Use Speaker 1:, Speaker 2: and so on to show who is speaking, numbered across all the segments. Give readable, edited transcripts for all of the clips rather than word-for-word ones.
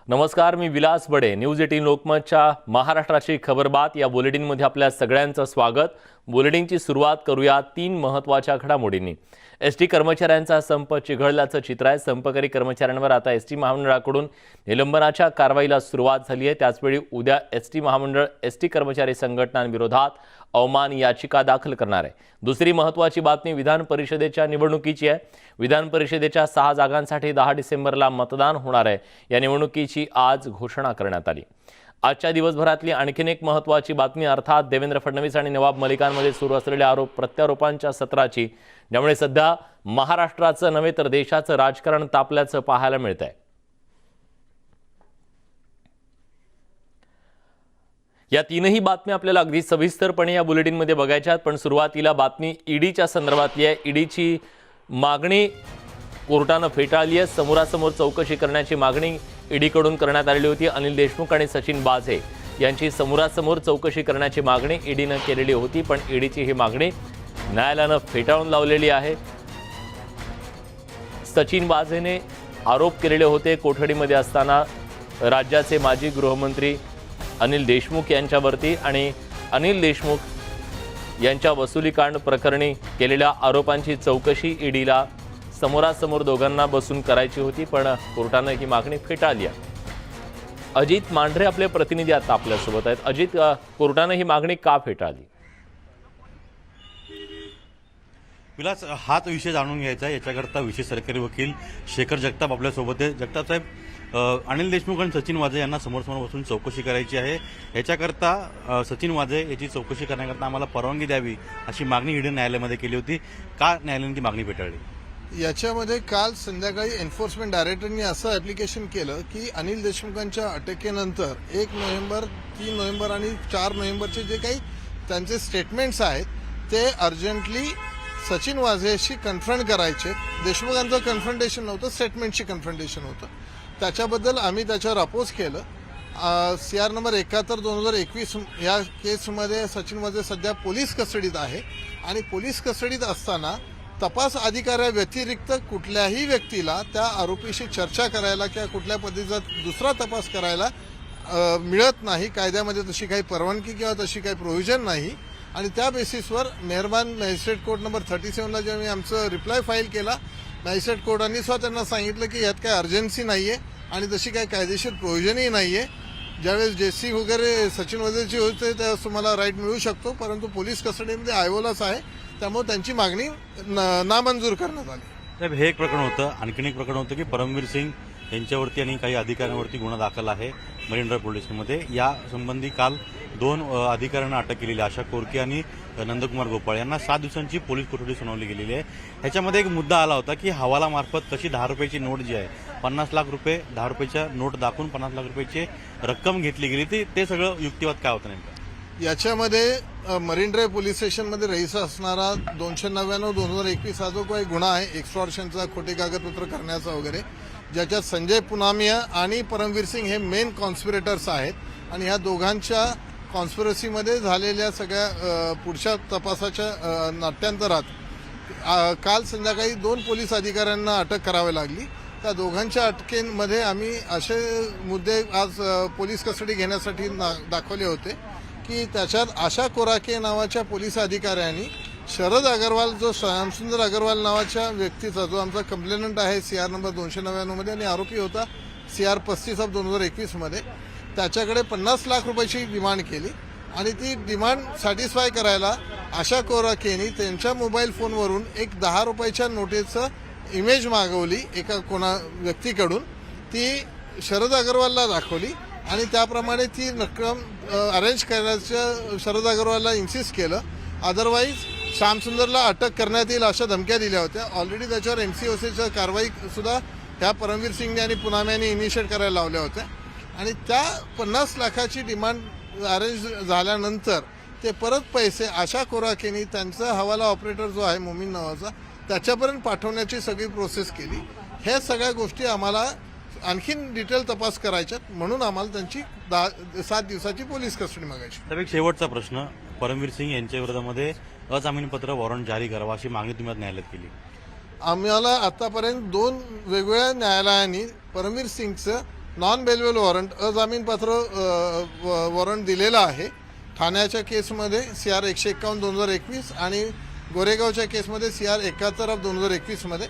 Speaker 1: नमस्कार, मी विलास बडे. न्यूज 18 लोकमतच्या महाराष्ट्राची खबरबात या बुलेटिनमध्ये आपल्या सगळ्यांचं स्वागत. बुलेटिनची सुरुवात करूया 3 महत्त्वाच्या घडामोडींनी. एसटी कर्मचाऱ्यांचा संप चिघळल्याचं चित्र आहे. संपकरी कर्मचाऱ्यांवर आता एसटी महामंडळाकडून निलंबनाच्या कारवाईला सुरुवात झाली आहे. त्याचवेळी उद्या एसटी महामंडळ एसटी कर्मचारी संघटनांविरोधात अवमान याचिका दाखल करणार आहे. दुसरी महत्त्वाची बातमी विधान परिषदेच्या निवडणुकीची आहे. विधान परिषदेच्या 6 जागांसाठी 10 डिसेंबरला मतदान होणार आहे. या निवडणुकीची आज घोषणा करण्यात आली. आजच्या दिवसभरातली आणखीन एक महत्त्वाची बातमी अर्थात देवेंद्र फडणवीस आणि नवाब मलिकांमध्ये सुरू असलेल्या आरोप प्रत्यारोपांच्या सत्राची, ज्यामुळे सध्या महाराष्ट्राचं नव्हे तर देशाचं राजकारण तापल्याचं पाहायला मिळत आहे. या तीनही बातम्या आपल्याला अगदी सविस्तरपणे या बुलेटिनमध्ये बघायच्या आहेत. पण सुरुवातीला बातमी ईडीच्या संदर्भातली आहे. ईडीची मागणी कोर्टानं फेटाळली आहे. समोरासमोर चौकशी करण्याची मागणी ईडीकडून करण्यात आलेली होती. अनिल देशमुख आणि सचिन वाझे यांची समोरासमोर चौकशी करण्याची मागणी ईडीनं केलेली होती. पण ईडीची ही मागणी न्यायालयानं फेटाळून लावलेली आहे. सचिन वाझेने आरोप केलेले होते कोठडीमध्ये असताना राज्याचे माजी गृहमंत्री अनिल देशमुख यांच्यावरती, आणि अनिल देशमुख यांच्या वसुलीकांड प्रकरणी केलेल्या आरोपांची चौकशी ईडीला समोरासमोर दोघांना बसून करायची होती. पण कोर्टानं ही मागणी फेटाळली आहे. अजित मांढरे आपले प्रतिनिधी आता आपल्यासोबत आहेत. अजित, कोर्टानं ही मागणी का फेटाळली?
Speaker 2: विलास, हाच विषय जाणून घ्यायचा आहे. याच्याकरता विशेष सरकारी वकील शेखर जगताप आपल्यासोबत आहे. जगताप साहेब, अनिल देशमुख आणि सचिन वाझे यांना समोर बसून चौकशी करायची आहे. याच्याकरता सचिन वाझे याची चौकशी करण्याकरता आम्हाला परवानगी द्यावी अशी मागणी ईडी न्यायालयामध्ये केली होती. का न्यायालयाने ती मागणी फेटाळली?
Speaker 3: याच्यामध्ये काल संध्याकाळी एन्फोर्समेंट डायरेक्टरनी असं ॲप्लिकेशन केलं की अनिल देशमुखांच्या अटकेनंतर 1 नोव्हेंबर, 3 नोव्हेंबर आणि 4 नोव्हेंबरचे जे काही त्यांचे स्टेटमेंट्स आहेत ते अर्जंटली सचिन वाझेशी कन्फ्रंट करायचे. देशमुखांचं कन्फ्रंटेशन नव्हतं, स्टेटमेंटशी कन्फ्रंटेशन होतं. त्याच्याबद्दल आम्ही त्याच्यावर अपोज केलं. CR नंबर 71/2021 या केसमध्ये सचिन वाझे सध्या पोलीस कस्टडीत आहे आणि पोलीस कस्टडीत असताना तपास अधिकाऱ्याव्यतिरिक्त कुठल्याही व्यक्तीला त्या आरोपीशी चर्चा करायला किंवा कुठल्या पद्धतीचा दुसरा तपास करायला मिळत नाही. कायद्यामध्ये तशी काही परवानगी किंवा तशी काही प्रोव्हिजन नाही. आणि त्या बेसिसवर मेहरबान मॅजिस्ट्रेट कोर्ट नंबर 37ला जेव्हा मी आमचं रिप्लाय फाईल केला, मॅजिस्ट्रेट कोर्टाने स्वतः त्यांना सांगितलं की यात काही अर्जन्सी नाही आहे आणि तशी काही कायदेशीर प्रोव्हिजनही नाही आहे. ज्यावेळेस जेसी वगैरे सचिन वाझेची होते त्यावेळेस तुम्हाला राईट मिळू शकतो, परंतु पोलीस कस्टडीमध्ये आयओलाच आहे, त्यामुळे त्यांची मागणी नामंजूर करण्यात आली.
Speaker 2: साहेब, हे एक प्रकरण होतं. आणखीन एक प्रकरण होतं की परमवीर सिंग यांच्यावरती आणि काही अधिकाऱ्यांवरती गुन्हा दाखल आहे मरीन ड्राईव्ह पोलीस स्टेशनमध्ये. या संबंधी काल 2 अधिकाऱ्यांना अटक केलेली आहे. आशा कोरके आणि नंदकुमार गोपाळ यांना 7 दिवसांची पोलीस कोठडी सुनावली गेलेली आहे. ह्याच्यामध्ये एक मुद्दा आला होता की हवालामार्फत कशी 10 रुपयाची नोट जी आहे, 50 लाख रुपये 10 रुपयाच्या नोट दाखवून 50 लाख रुपयाची रक्कम घेतली गेली. ते सगळं युक्तिवाद काय होतं नेमकं?
Speaker 3: याच्यामध्ये मरीन ड्राईव्ह पोलीस स्टेशनमध्ये रहिस असणारा 299/2021 हा जो काही गुन्हा आहे एक्सटॉर्शनचा, खोटे कागदपत्र करण्याचा वगैरे, ज्याच्यात संजय पुनामिया आणि परमवीर सिंग हे मेन कॉन्स्पिरेटर्स आहेत. आणि ह्या दोघांच्या कॉन्स्पिरसीमध्ये झालेल्या सगळ्या पुढच्या तपासाच्या नाट्यांतरात काल संध्याकाळी 2 पोलीस अधिकाऱ्यांना अटक करावी लागली. त्या दोघांच्या अटकेमध्ये आम्ही असे मुद्दे आज पोलीस कस्टडी घेण्यासाठी दाखवले होते की त्याच्यात आशा कोराके नावाच्या पोलीस अधिकाऱ्यांनी शरद अग्रवाल, जो श्यामसुंदर अग्रवाल नावाच्या व्यक्तीचा, जो आमचा कंप्लेनंट आहे CR नंबर 299 आणि आरोपी होता CR 35/2021 त्याच्याकडे 50 लाख रुपयाची डिमांड केली. आणि ती डिमांड सॅटिस्फाय करायला आशा कोराकेनी त्यांच्या मोबाईल फोनवरून एक 10 रुपयाच्या नोटेचं इमेज मागवली एका व्यक्तीकडून. ती शरद अग्रवालला दाखवली आणि त्याप्रमाणे ती रक्कम अरेंज करायचं शरद अग्रवालला इन्सिस्ट केलं. अदरवाईज श्यामसुंदरला अटक करण्यात येईल अशा धमक्या दिल्या होत्या. ऑलरेडी त्याच्यावर MCOCच्या कारवाई सुद्धा ह्या परमवीर सिंग आणि पुनाम्याने इनिशिएट करायला लावल्या होत्या. आणि त्या 50 लाखाची डिमांड अरेंज झाल्यानंतर ते परत पैसे आशा कोराकेनी त्यांचा हवाला ऑपरेटर जो आहे मोमीन नावाचा त्याच्यापर्यंत पाठवण्याची सगळी प्रोसेस केली. ह्या सगळ्या गोष्टी आम्हाला आणखीन डिटेल तपास करायच्यात, म्हणून आम्हाला त्यांची 7 दिवसाची पोलीस कस्टडी मागायची.
Speaker 2: तर एक शेवटचा प्रश्न, परमवीर सिंग यांच्या विरोधामध्ये अजामीनपत्र वॉरंट जारी करावा अशी मागणी तुम्ही आज न्यायालयात केली.
Speaker 3: आम्हाला आतापर्यंत 2 वेगवेगळ्या न्यायालयांनी परमवीर सिंगचं नॉन बेलेबल वॉरंट अजामीनपात्र वॉरंट दिलेलं आहे. ठाण्याच्या केसमध्ये CR 151/2021 आणि गोरेगावच्या केसमध्ये CR 71/2021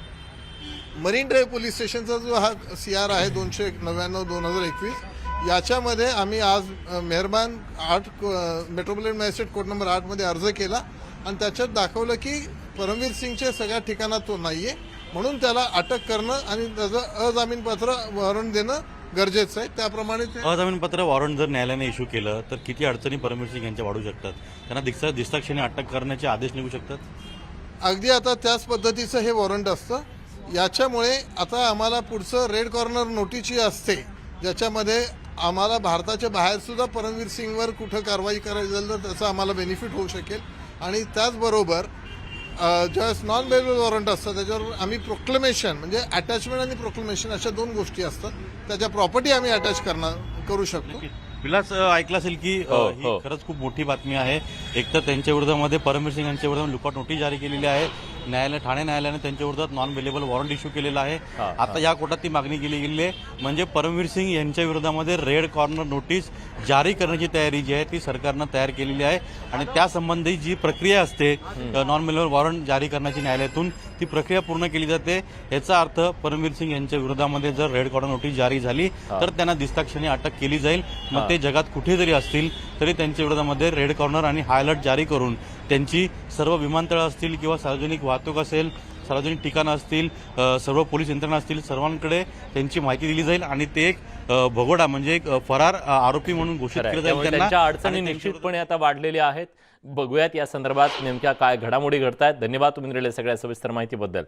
Speaker 3: मरीन ड्राईव्ह पोलीस स्टेशनचा जो हा CR आहे 299/2021 याच्यामध्ये आम्ही आज मेहरबान 8 मेट्रोपॉलिटन मॅजिस्ट्रेट कोर्ट नंबर 8 मध्ये अर्ज केला आणि त्याच्यात दाखवलं की परमवीर सिंगच्या सगळ्या ठिकाणात तो नाहीये, म्हणून त्याला अटक करणं आणि त्याचं अजामीनपात्र वॉरंट देणं गरजेचं आहे. त्याप्रमाणे
Speaker 2: अजामीनपात्र वॉरंट जर न्यायालयाने इश्यू केलं तर किती अडचणी परमवीर सिंग यांच्या वाढू शकतात? त्यांना दिसताक्षणी अटक करण्याचे आदेश निघू शकतात.
Speaker 3: अगदी आता त्याच पद्धतीचं हे वॉरंट असतं. याच्यामुळे आता आम्हाला पुढचं रेड कॉर्नर नोटीसची असते, ज्याच्यामध्ये आम्हाला भारताच्या बाहेर सुद्धा परमवीर सिंगवर कुठं कारवाई करायची झाली तर त्याचा आम्हाला बेनिफिट होऊ शकेल. आणि त्याचबरोबर ज्यावेळेस नॉन बेलेबल वॉरंट असतं त्याच्यावर आम्ही प्रोक्लेमेशन म्हणजे अटॅचमेंट आणि प्रोक्लेमेशन अशा 2 गोष्टी असतात, त्याच्या प्रॉपर्टी आम्ही अटॅच करू शकतो.
Speaker 2: विलास ऐकलं असेल की ही खरंच खूप मोठी बातमी आहे. एक तर त्यांच्या विरोधामध्ये परमवीर सिंग यांच्या विरोधात लुकआउट नोटीस जारी केलेली आहे. ठाणे न्यायालयाने त्यांच्या विरोधात नॉन बेलेबल वॉरंट इश्यू केलेला आहे. आता या कोर्टात ती मागणी केली गेली आहे. म्हणजे परमवीर सिंग यांच्या विरोधामध्ये रेड कॉर्नर नोटीस जारी करण्याची तयारी जी आहे ती सरकारनं तयार केलेली आहे आणि त्यासंबंधी जी प्रक्रिया असते नॉन बेलेबल वॉरंट जारी करण्याची न्यायालयातून ती प्रक्रिया पूर्ण केली जाते. याचा अर्थ परमवीर सिंग यांच्या विरोधामध्ये जर रेड कॉर्नर नोटीस जारी झाली तर त्यांना दिसताक्षणी अटक केली जाईल. मग ते जगात कुठे जरी असतील तरी त्यांच्या विरोधामध्ये रेड कॉर्नर आणि हाय अलर्ट जारी करून त्यांची सर्व विमानतळं असतील किंवा सार्वजनिक वाहतूक असेल, सार्वजनिक ठिकाणं असतील, सर्व पोलीस यंत्रणा असतील, सर्वांकडे त्यांची माहिती दिली जाईल आणि ते एक भगोडा म्हणजे एक फरार आरोपी म्हणून घोषित केलं जाईल.
Speaker 1: त्यांच्या अडचणी निश्चितपणे आता वाढलेल्या आहेत. बघूयात या संदर्भात नेमक्या काय घडामोडी घडतायत. धन्यवाद तुम्ही दिलेल्या सगळ्या सविस्तर माहितीबद्दल.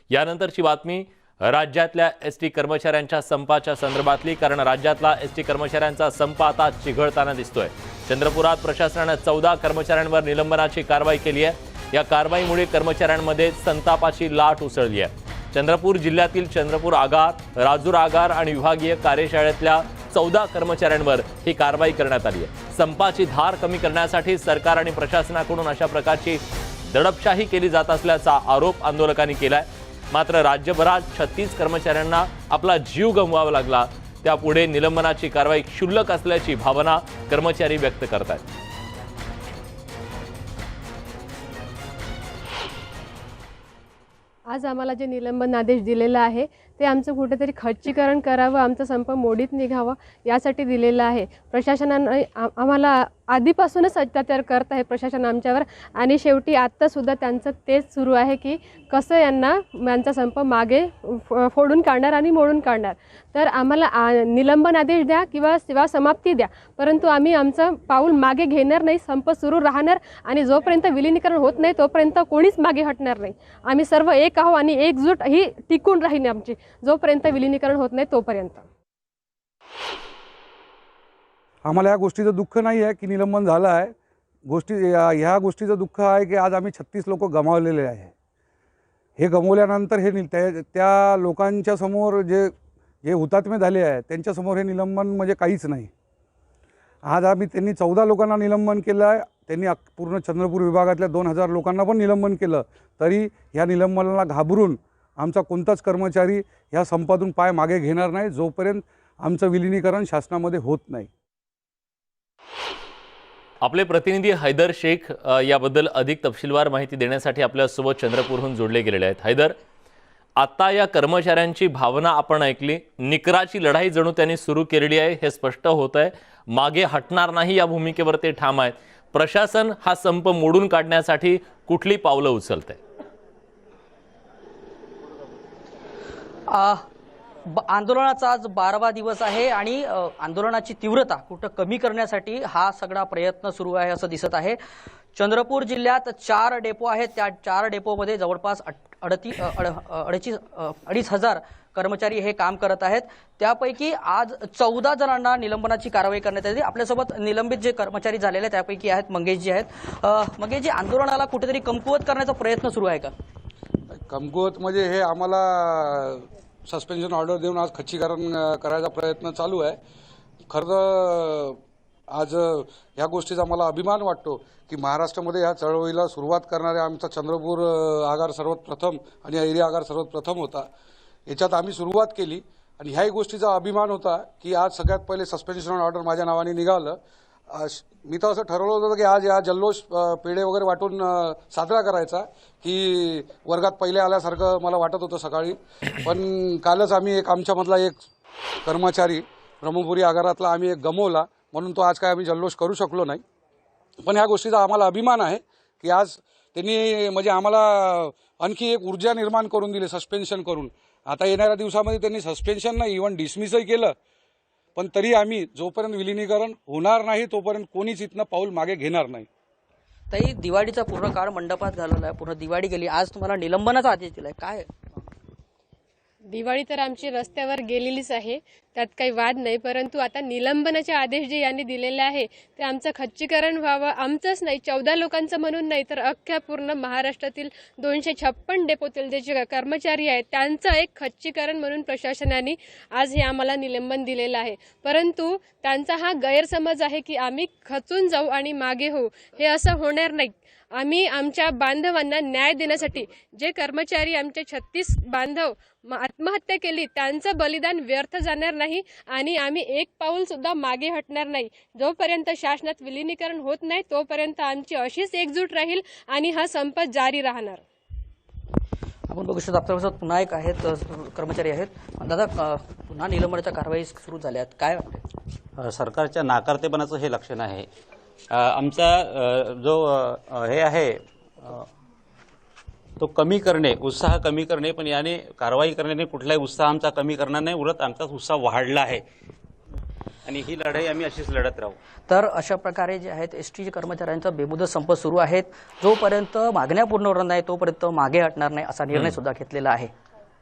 Speaker 1: यानंतरची बातमी राज्यातल्या एसटी कर्मचाऱ्यांच्या संपाच्या संदर्भातली, कारण राज्यातला एसटी कर्मचाऱ्यांचा संप आता चिघळताना दिसतोय. चंद्रपुरात प्रशासनानं 14 कर्मचाऱ्यांवर निलंबनाची कारवाई केली आहे. या कारवाईमुळे कर्मचाऱ्यांमध्ये संतापाची लाट उसळली आहे. चंद्रपूर जिल्ह्यातील चंद्रपूर आगार, राजूर आगार आणि विभागीय कार्यशाळेतल्या 14 कर्मचाऱ्यांवर ही कारवाई करण्यात आली आहे. संपाची धार कमी करण्यासाठी सरकार आणि प्रशासनाकडून अशा प्रकारची दडपशाही केली जात असल्याचा आरोप आंदोलकांनी केलाय. मात्र राज्यभरात 36 कर्मचाऱ्यांना आपला जीव गमवावा लागला. त्यापुढे निलंबनाची कारवाई क्षुल्लक असल्याची भावना कर्मचारी व्यक्त करतात.
Speaker 4: आज आम्हाला जे निलंबन आदेश दिलेला आहे ते आमचं कुठेतरी खच्चीकरण करावं, आमचा संप मोडीत निघावा यासाठी दिलेलं आहे. प्रशासनाने आम्हाला आधीपासूनच अत्याचार करत आहे प्रशासन आमच्यावर आणि शेवटी आत्तासुद्धा त्यांचं तेच सुरू आहे की कसं यांचा संप मागे फोडून काढणार आणि मोडून काढणार. तर आम्हाला निलंबन आदेश द्या किंवा सेवा समाप्ती द्या, परंतु आम्ही आमचं पाऊल मागे घेणार नाही. संप सुरू राहणार आणि जोपर्यंत विलिनीकरण होत नाही तोपर्यंत कोणीच मागे हटणार नाही. आम्ही सर्व एक आहो आणि एकजूट ही टिकून राहील आमची जोपर्यंत विलिनीकरण होत नाही तोपर्यंत.
Speaker 5: आम्हाला या गोष्टीचं दुःख नाही आहे की निलंबन झालं आहे. ह्या गोष्टीचं दुःख आहे की आज आम्ही 36 लोक गमावलेले आहे. हे गमावल्यानंतर हे त्या लोकांच्या समोर जे हुतात्मे झाले आहे त्यांच्यासमोर हे निलंबन म्हणजे काहीच नाही. आज त्यांनी 14 लोकांना निलंबन केलं आहे. त्यांनी पूर्ण चंद्रपूर विभागातल्या 2000 लोकांना पण निलंबन केलं. तरी ह्या निलंबनाला घाबरून आमचा कोणताच कर्मचारी ह्या संपातून पाय मागे घेणार नाही जोपर्यंत आमचं विलिनीकरण शासनामध्ये होत नाही.
Speaker 1: आपले प्रतिनिधी हैदर शेख याबद्दल अधिक तपशीलवार माहिती देण्यासाठी आपल्यासोबत चंद्रपूरहून जोडले गेलेले आहेत. हैदर, आता या कर्मचाऱ्यांची भावना आपण ऐकली. निकराची लढाई जणू त्यांनी सुरू केलेली आहे हे स्पष्ट होत आहे. मागे हटणार नाही या भूमिकेवर ते ठाम आहेत. प्रशासन हा संप मोडून काढण्यासाठी कुठली पावलं उचलतंय?
Speaker 6: आंदोलनाचा आज 12वा दिवस आहे आणि आंदोलनाची तीव्रता कुठं कमी करण्यासाठी हा सगळा प्रयत्न सुरू आहे असं दिसत आहे. चंद्रपूर जिल्ह्यात 4 डेपो आहेत. त्या 4 डेपोमध्ये जवळपास 2,500 कर्मचारी हे काम करत आहेत. त्यापैकी आज 14 जणांना निलंबनाची कारवाई करण्यात आली. आपल्यासोबत निलंबित जे कर्मचारी झालेले त्यापैकी आहेत मंगेशजी आहेत. मंगेशजी, आंदोलनाला कुठेतरी कमकुवत करण्याचा प्रयत्न सुरू आहे का?
Speaker 5: कमकुवत म्हणजे हे आम्हाला सस्पेन्शन ऑर्डर देऊन आज खच्चीकरण करायचा प्रयत्न चालू आहे. खरं आज ह्या गोष्टीचा मला अभिमान वाटतो की महाराष्ट्रामध्ये ह्या चळवळीला सुरुवात करणारे आमचा चंद्रपूर आगार सर्वात प्रथम आणि एरिया आगार सर्वात प्रथम होता. याच्यात आम्ही सुरुवात केली आणि ह्याही गोष्टीचा अभिमान होता की आज सगळ्यात पहिले सस्पेन्शन ऑर्डर माझ्या नावाने निघालं. मी तर असं ठरवलं होतं की आज या जल्लोष पेढे वगैरे वाटून साजरा करायचा, की वर्गात पहिले आल्यासारखं मला वाटत होतं सकाळी. पण कालच आम्ही आमच्यामधला एक कर्मचारी ब्रह्मपुरी आगारातला आम्ही एक गमावला, म्हणून तो आज काय आम्ही जल्लोष करू शकलो नाही. पण ह्या गोष्टीचा आम्हाला अभिमान आहे की आज त्यांनी म्हणजे आम्हाला आणखी एक ऊर्जा निर्माण करून दिली सस्पेन्शन करून. आता येणाऱ्या दिवसामध्ये त्यांनी सस्पेन्शन नाही, इव्हन डिसमिसही केलं, पण तरी आम्ही जोपर्यंत विलिनीकरण होणार नाही तोपर्यंत कोणीच इथनं पाऊल मागे घेणार नाही.
Speaker 6: ताई, दिवाळीचा पूर्ण काळ मंडपात घालवला आहे, पूर्ण दिवाळी गेली, आज तुम्हाला निलंबनाचा आदेश दिलाय, काय?
Speaker 4: दिवाळी तर आमची रस्त्यावर गेलेलीच आहे, त्यात काही वाद नाही. परंतु आता निलंबनाचे आदेश जे यांनी दिलेले आहे ते आमचं खच्चीकरण व्हावं, आमचंच नाही 14 लोकांचं म्हणून नाही तर अख्ख्या पूर्ण महाराष्ट्रातील 256 डेपोतील जे कर्मचारी आहेत त्यांचं एक खच्चीकरण म्हणून प्रशासनाने आज हे आम्हाला निलंबन दिलेलं आहे. परंतु त्यांचा हा गैरसमज आहे की आम्ही खचून जाऊ आणि मागे होऊ, हे असं होणार नाही. आम्ही आमच्या बांधवांना न्याय देण्यासाठी जे कर्मचारी आमचे 36 बांधव आत्महत्या केली त्यांचं बलिदान व्यर्थ जाणार नाही आणि आम्ही एक पाऊल सुद्धा मागे हटणार नाही. जोपर्यंत शासनात विलिनीकरण होत नाही तोपर्यंत आमची अशीच एकजूट राहील आणि हा संप जारी राहणार.
Speaker 6: आपण बघू शकतो आपल्यासोबत पुन्हा एक आहेत कर्मचारी आहेत. दादा, पुन्हा निलंबनाच्या कारवाई सुरू झाल्यात, काय वाटतं?
Speaker 7: सरकारच्या नाकारतेपणाचं हे लक्षण आहे. आमचा जो हे आहे तो कमी करणे, उत्साह कमी करणे, पण याने कारवाई करण्याने कुठलाही उत्साह आमचा कमी करणार नाही, उलट आमचा उत्साह वाढला आहे आणि ही लढाई आम्ही अशीच लढत राहू.
Speaker 6: तर अशा प्रकारे जे आहेत एसटी कर्मचाऱ्यांचा बेमुदत संप सुरू आहेत. जोपर्यंत मागण्या पूर्ण होणार नाही तोपर्यंत मागे हटणार नाही असा निर्णय सुद्धा घेतलेला आहे.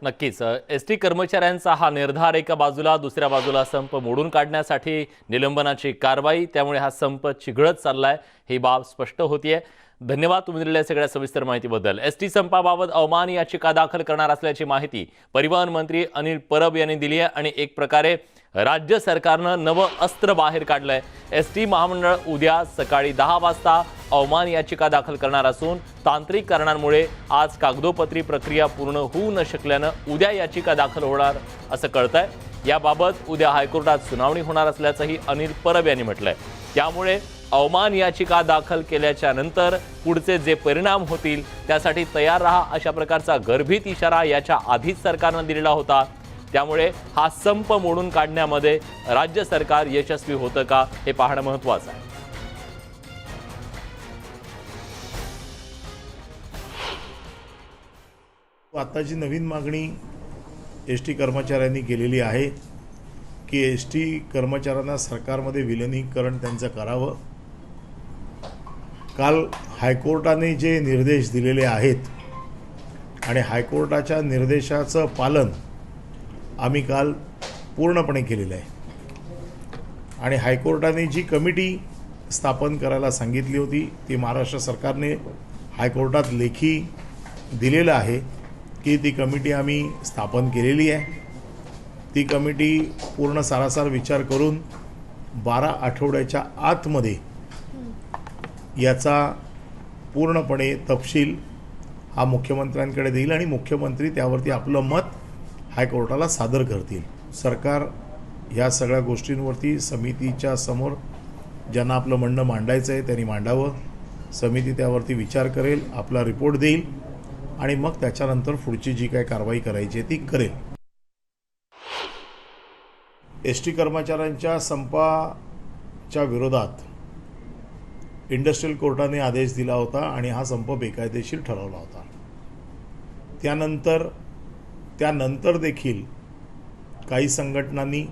Speaker 1: नक्कीच एसटी कर्मचाऱ्यांचा हा निर्धार एका बाजूला, दुसऱ्या बाजूला संप मोडून काढण्यासाठी निलंबनाची कारवाई, त्यामुळे हा संप चिघळत चाललाय ही बाब स्पष्ट होतीये. धन्यवाद तुम्ही दिलेल्या सगळ्या सविस्तर माहितीबद्दल. एसटी संपाबाबत अवमान याचिका दाखल करणार असल्याची माहिती परिवहन मंत्री अनिल परब यांनी दिली आहे आणि एक प्रकारे राज्य सरकारनं नवं अस्त्र बाहेर काढलंय. एसटी महामंडळ उद्या सकाळी 10 वाजता अवमान याचिका दाखल करणार असून तांत्रिक कारणांमुळे आज कागदोपत्री प्रक्रिया पूर्ण होऊ न शकल्यानं उद्या याचिका दाखल होणार असं कळतंय. याबाबत उद्या हायकोर्टात सुनावणी होणार असल्याचंही अनिल परब यांनी म्हटलंय. त्यामुळे अवमान याचिका दाखल केल्याच्या नंतर पुढचे जे परिणाम होतील त्यासाठी तयार राहा अशा प्रकारचा गर्भित इशारा याच्या आधीच सरकारनं दिलेला होता. त्यामुळे हा संप मोडून काढण्यामध्ये राज्य सरकार यशस्वी होतं का हे पाहणं महत्त्वाचं आहे.
Speaker 8: आताची नवीन मागणी एसटी कर्मचाऱ्यांनी केलेली आहे की एसटी कर्मचाऱ्यांना सरकारमध्ये विलिनीकरण त्यांचं करावं. काल हायकोर्टाने जे निर्देश दिलेले आहेत आणि हायकोर्टाच्या निर्देशाचं पालन आम्ही काल पूर्णपणे केलेलं आहे आणि हायकोर्टाने जी कमिटी स्थापन करायला सांगितली होती ती महाराष्ट्र सरकारने हायकोर्टात लेखी दिलेलं आहे की ती कमिटी आम्ही स्थापन केलेली आहे. ती कमिटी पूर्ण सारासार विचार करून 12 आठवड्याच्या आतमध्ये याचा पूर्णपणे तपशील हा मुख्यमंत्र्यांकडे देईल आणि मुख्यमंत्री त्यावरती आपलं मत हायकोर्टाला सादर करतील. सरकार ह्या सगळ्या गोष्टींवरती समितीच्या समोर ज्यांना आपलं म्हणणं मांडायचं आहे त्यांनी मांडावं. समिती त्यावरती विचार करेल, आपला रिपोर्ट देईल आणि मग त्याच्यानंतर पुढची जी काही कारवाई करायची आहे ती करेल. एसटी कर्मचाऱ्यांच्या संपाच्या विरोधात इंडस्ट्रियल कोर्टाने आदेश दिला होता आणि हा संप बेकायदेशीर ठरवला होता. त्यानंतर देखील काही संघटनांनी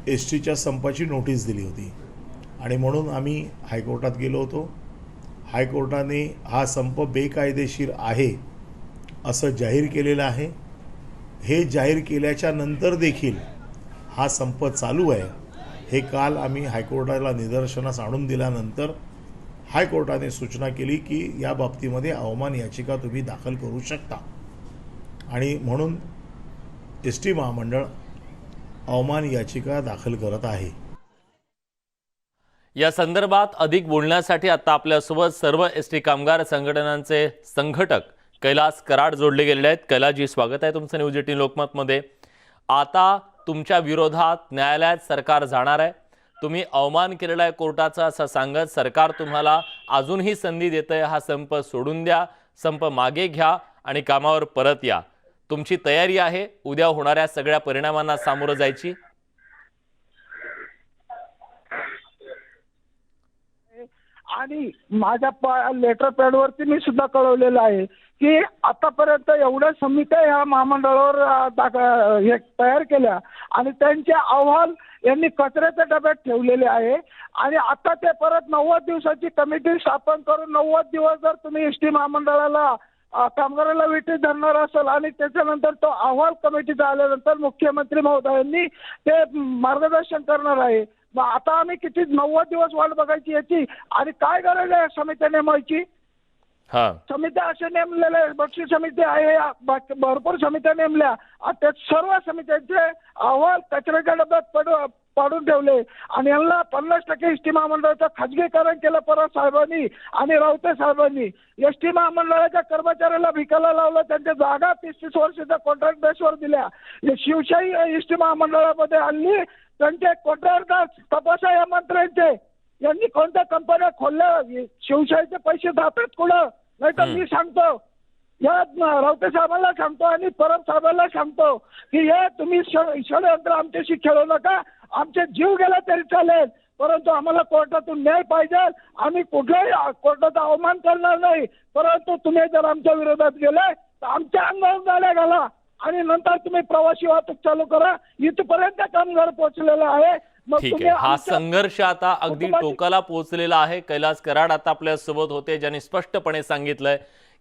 Speaker 8: एसटीच्या संपाची नोटीस दिली होती आणि म्हणून आम्ही हायकोर्टात गेलो होतो. हायकोर्टाने हा संप बेकायदेशीर आहे असं जाहीर केलेलं आहे. हे जाहीर केल्याच्या नंतर देखील हा संप चालू आहे हे काल आम्ही हायकोर्टाला निदर्शनास आणून दिल्यानंतर हायकोर्टाने सूचना केली की या बाबतीमध्ये अवमान याचिका तुम्ही दाखल करू शकता आणि म्हणून एसटी महामंडळ अवमान याचिका दाखल करत आहे.
Speaker 1: या संदर्भात अधिक बोलण्यासाठी आता आपल्यासोबत सर्व एसटी कामगार संघटनांचे संघटक कैलास कराड जोडले गेलेले आहेत. कैलासजी, स्वागत आहे तुमचं न्यूज 18 लोकमतमध्ये. आता तुमच्या विरोधात न्यायालयात सरकार जाणार आहे. तुम्ही अवमान केलेला आहे कोर्टाचा असं सांगत सरकार तुम्हाला अजूनही संधी देतंय. हा संप सोडून द्या, संप मागे घ्या आणि कामावर परत या. तुमची तयारी आहे उद्या होणाऱ्या सगळ्या परिणामांना सामोरं जायची?
Speaker 9: आणि माझ्या लेटर पॅडवरती मी सुद्धा कळवलेलं आहे की आतापर्यंत एवढ्या समित्या ह्या महामंडळावर हे तयार केल्या आणि त्यांचे अहवाल यांनी कचऱ्याच्या डब्यात ठेवलेले आहे. आणि आता ते परत 90 दिवसाची कमिटी स्थापन करून 90 दिवस जर तुम्ही एसटी महामंडळाला कामगाराला वेठीस धरणार असेल आणि त्याच्यानंतर तो अहवाल कमिटीचा आल्यानंतर मुख्यमंत्री महोदयांनी ते मार्गदर्शन करणार आहे. मग आता आम्ही किती 90 दिवस वाट बघायची याची? आणि काय गरज आहे समित्या नेमायची? समित्या अशा नेमलेल्या बक्षीस समिती आहे, भरपूर समित्या नेमल्या, त्या सर्व समित्यांचे अहवाल कचऱ्याच्या डब्यात पाडून ठेवले आणि यांना 50% एसटी महामंडळाचं खाजगीकरण केलं परब साहेबांनी आणि रावते साहेबांनी. एसटी महामंडळाच्या कर्मचाऱ्याला भिकाला लावलं, त्यांच्या जागा 30-30 वर्षाच्या कॉन्ट्रॅक्ट बेसवर दिल्या. शिवशाही एसटी महामंडळामध्ये आणली, त्यांचे कॉन्ट्रॅक्टर तपासा या मंत्र्यांचे. यांनी कोणत्या कंपन्या खोलल्या? शिवशाहीचे पैसे जातात कुठं? नाही तर मी सांगतो या रावते साहेबांना सांगतो आणि परब साहेबांना सांगतो की हे तुम्ही षडयंत्र आमच्याशी खेळू नका. आमचे जीव गेला तरी चालेल, परंतु आम्हाला कोर्टातून न्याय पाहिजे. आम्ही कुठल्याही कोर्टाचा अवमान करणार नाही, परंतु तुम्ही जर आमच्या विरोधात गेले तर आमच्या अंगावर गाड्या घाला आणि नंतर तुम्ही प्रवासी वाहतूक चालू करा. इथपर्यंत कामगार पोहोचलेला आहे.
Speaker 1: ठीक आहे. हा संघर्ष आता अगदी टोकाला पोहोचलेला आहे. कैलास कराड आता आपल्या सोबत होते, ज्यांनी स्पष्टपणे सांगितलंय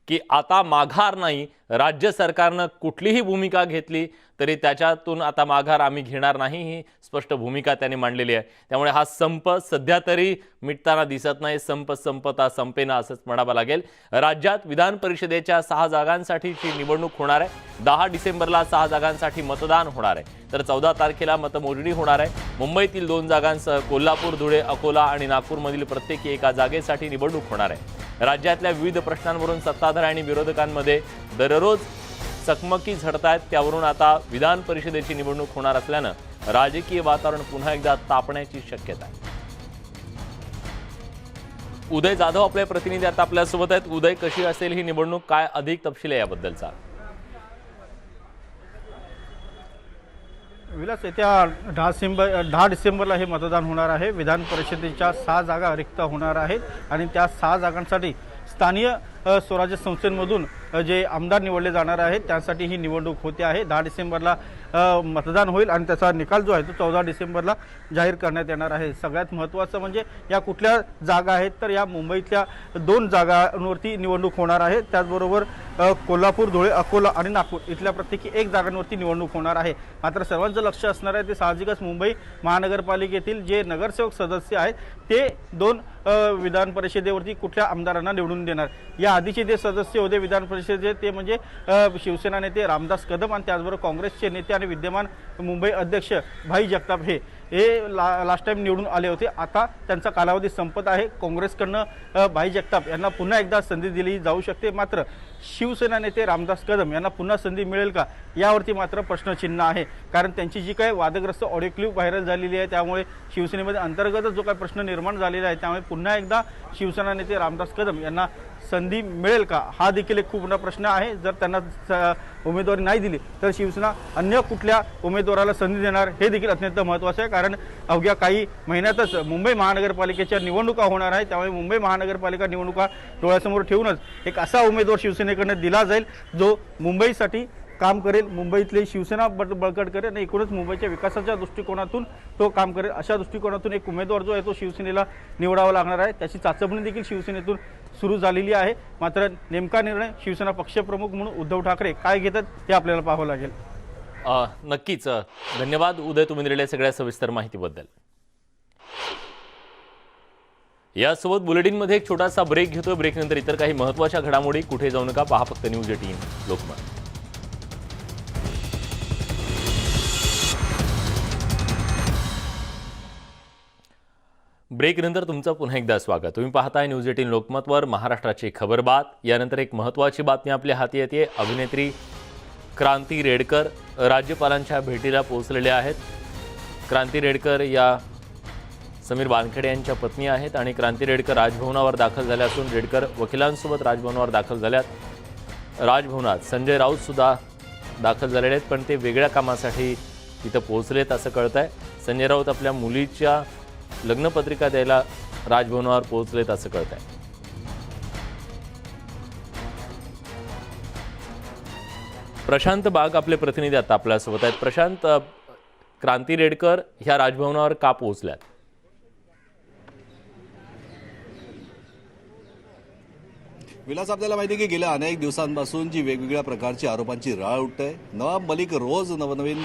Speaker 1: की आता माघार नाही. राज्य सरकारनं कुठलीही भूमिका घेतली तरी त्याच्यातून आता माघार आम्ही घेणार नाही, ही स्पष्ट भूमिका त्यांनी मांडलेली आहे. त्यामुळे हा संप सध्या तरी मिटताना दिसत नाही. संप संपता संपेना असंच म्हणावं लागेल. राज्यात विधान परिषदेच्या 6 जागांसाठीची निवडणूक होणार आहे. 10 डिसेंबरला 6 जागांसाठी मतदान होणार आहे, तर 14 तारखेला मतमोजणी होणार आहे. मुंबईतील 2 जागांसह कोल्हापूर, धुळे, अकोला आणि नागपूरमधील प्रत्येकी एका जागेसाठी निवडणूक होणार आहे. राज्यातल्या विविध प्रश्नांवरून सत्ताधारी आणि विरोधकांमध्ये दररोज चकमकी झडतायत. त्यावरून आता विधान परिषदेची निवडणूक होणार असल्यानं राजकीय वातावरण पुन्हा एकदा तापण्याची शक्यता आहे. उदय जाधव आपले प्रतिनिधी आता आपल्यासोबत आहेत. उदय, कशी असेल ही निवडणूक? काय अधिक तपशील आहे याबद्दलचा?
Speaker 10: विलास, येत्या 10 डिसेंबरला हे मतदान होणार आहे. विधान परिषदेच्या 6 जागा रिक्त होणार आहेत आणि त्या 6 जागांसाठी स्थानीय स्वराज्य संस्थांमधून जे आमदार निवडले जाणार आहेत त्यासाठी ही निवडणूक होते आहे. 10 डिसेंबरला मतदान होईल आणि त्याचा निकाल जो आहे तो 14 डिसेंबरला जाहीर करण्यात येणार आहे. सगळ्यात महत्त्वाचं म्हणजे या कुठल्या जागा आहेत तर या मुंबईतल्या 2 जागांवरती निवडणूक होणार आहे. त्याचबरोबर कोल्हापूर, धुळे, अकोला आणि नागपूर इथल्या प्रत्येकी 1 जागांवरती निवडणूक होणार आहे. मात्र सर्वांचं लक्ष असणार आहे ते साहजिकच मुंबई महानगरपालिकेतील जे नगरसेवक सदस्य आहेत ते 2 विधान परिषदेवरती कुठल्या आमदारांना निवडून देणार. या आधीचे जे सदस्य होते विधान परिषदेचे ते म्हणजे शिवसेना नेते रामदास कदम आणि त्याचबरोबर काँग्रेसचे नेते आणि विद्यमान मुंबई अध्यक्ष भाई जगताप हे लास्ट टाइम निवडून आले होते. आता त्यांचा कालावधी संपत आहे. काँग्रेसकडनं भाई जगताप यांना पुन्हा एकदा संधी दिली जाऊ शकते. मात्र शिवसेना नेते रामदास कदम यांना पुन्हा संधी मिळेल का यावरती मात्र प्रश्नचिन्ह आहे. कारण त्यांची जी काही वादग्रस्त ऑडिओ क्लिप व्हायरल झालेली आहे त्यामुळे शिवसेनेमध्ये अंतर्गतच जो काही प्रश्न निर्माण झालेला आहे त्यामुळे पुन्हा एकदा शिवसेना नेते रामदास कदम यांना संधी मिळेल का हा देखील एक खूप मोठा प्रश्न आहे. जर त्यांना उमेदवारी नाही दिली तर शिवसेना अन्य कुठल्या उमेदवाराला संधी देणार हे देखील अत्यंत महत्त्वाचं आहे. कारण अवघ्या काही महिन्यातच मुंबई महानगरपालिकेच्या निवडणुका होणार आहे. त्यामुळे मुंबई महानगरपालिका निवडणुका डोळ्यासमोर ठेवूनच एक असा उमेदवार शिवसेनेकडनं दिला जाईल जो मुंबईसाठी काम करेल, मुंबईतली शिवसेना बळकट करेल आणि एकूणच मुंबईच्या विकासाच्या दृष्टिकोनातून तो काम करेल. अशा दृष्टिकोनातून एक उमेदवार जो आहे तो शिवसेनेला निवडावा लागणार आहे. त्याची चाचपणी देखील शिवसेनेतून सुरू झालेली आहे. मात्र नेमका निर्णय शिवसेना पक्षप्रमुख म्हणून उद्धव ठाकरे काय घेतात हे आपल्याला पाहावं लागेल.
Speaker 1: नक्कीच धन्यवाद उदय, तुम्ही दिलेल्या सगळ्या सविस्तर माहितीबद्दल. यासोबत बुलेटिनमध्ये एक छोटासा ब्रेक घेतो. ब्रेकनंतर इतर काही महत्त्वाच्या घडामोडी. कुठे जाऊ नका, पहा फक्त न्यूज 18 लोकमत. ब्रेकनंतर तुमचं पुन्हा एकदा स्वागत. तुम्ही पाहताय न्यूज 18 लोकमतवर महाराष्ट्राची खबरबात. यानंतर एक महत्त्वाची बातमी आपल्या हाती येते. अभिनेत्री क्रांती रेडकर राज्यपालांच्या भेटीला पोहोचलेले आहेत. क्रांती रेडकर या समीर वानखेडे यांच्या पत्नी आहेत आणि क्रांती रेडकर राजभवनावर दाखल झाल्या असून रेडकर वकिलांसोबत राजभवनावर दाखल झाल्यात. राजभवनात संजय राऊत सुद्धा दाखल झालेले आहेत, पण ते वेगळ्या कामासाठी तिथं पोहोचलेत असं कळत आहे. संजय राऊत आपल्या मुलीच्या लग्नपत्रिका द्यायला राजभवनावर पोहोचलेत असं कळत आहे. प्रशांत बाग आपले प्रतिनिधी आता आपल्यासोबत आहेत. प्रशांत, क्रांती रेडकर ह्या राजभवनावर का पोहोचल्यात?
Speaker 11: विलास, आपल्याला माहिती आहे की गेल्या अनेक दिवसांपासून जी वेगवेगळ्या प्रकारची आरोपांची राळ उठते, नवाब मलिक रोज नवनवीन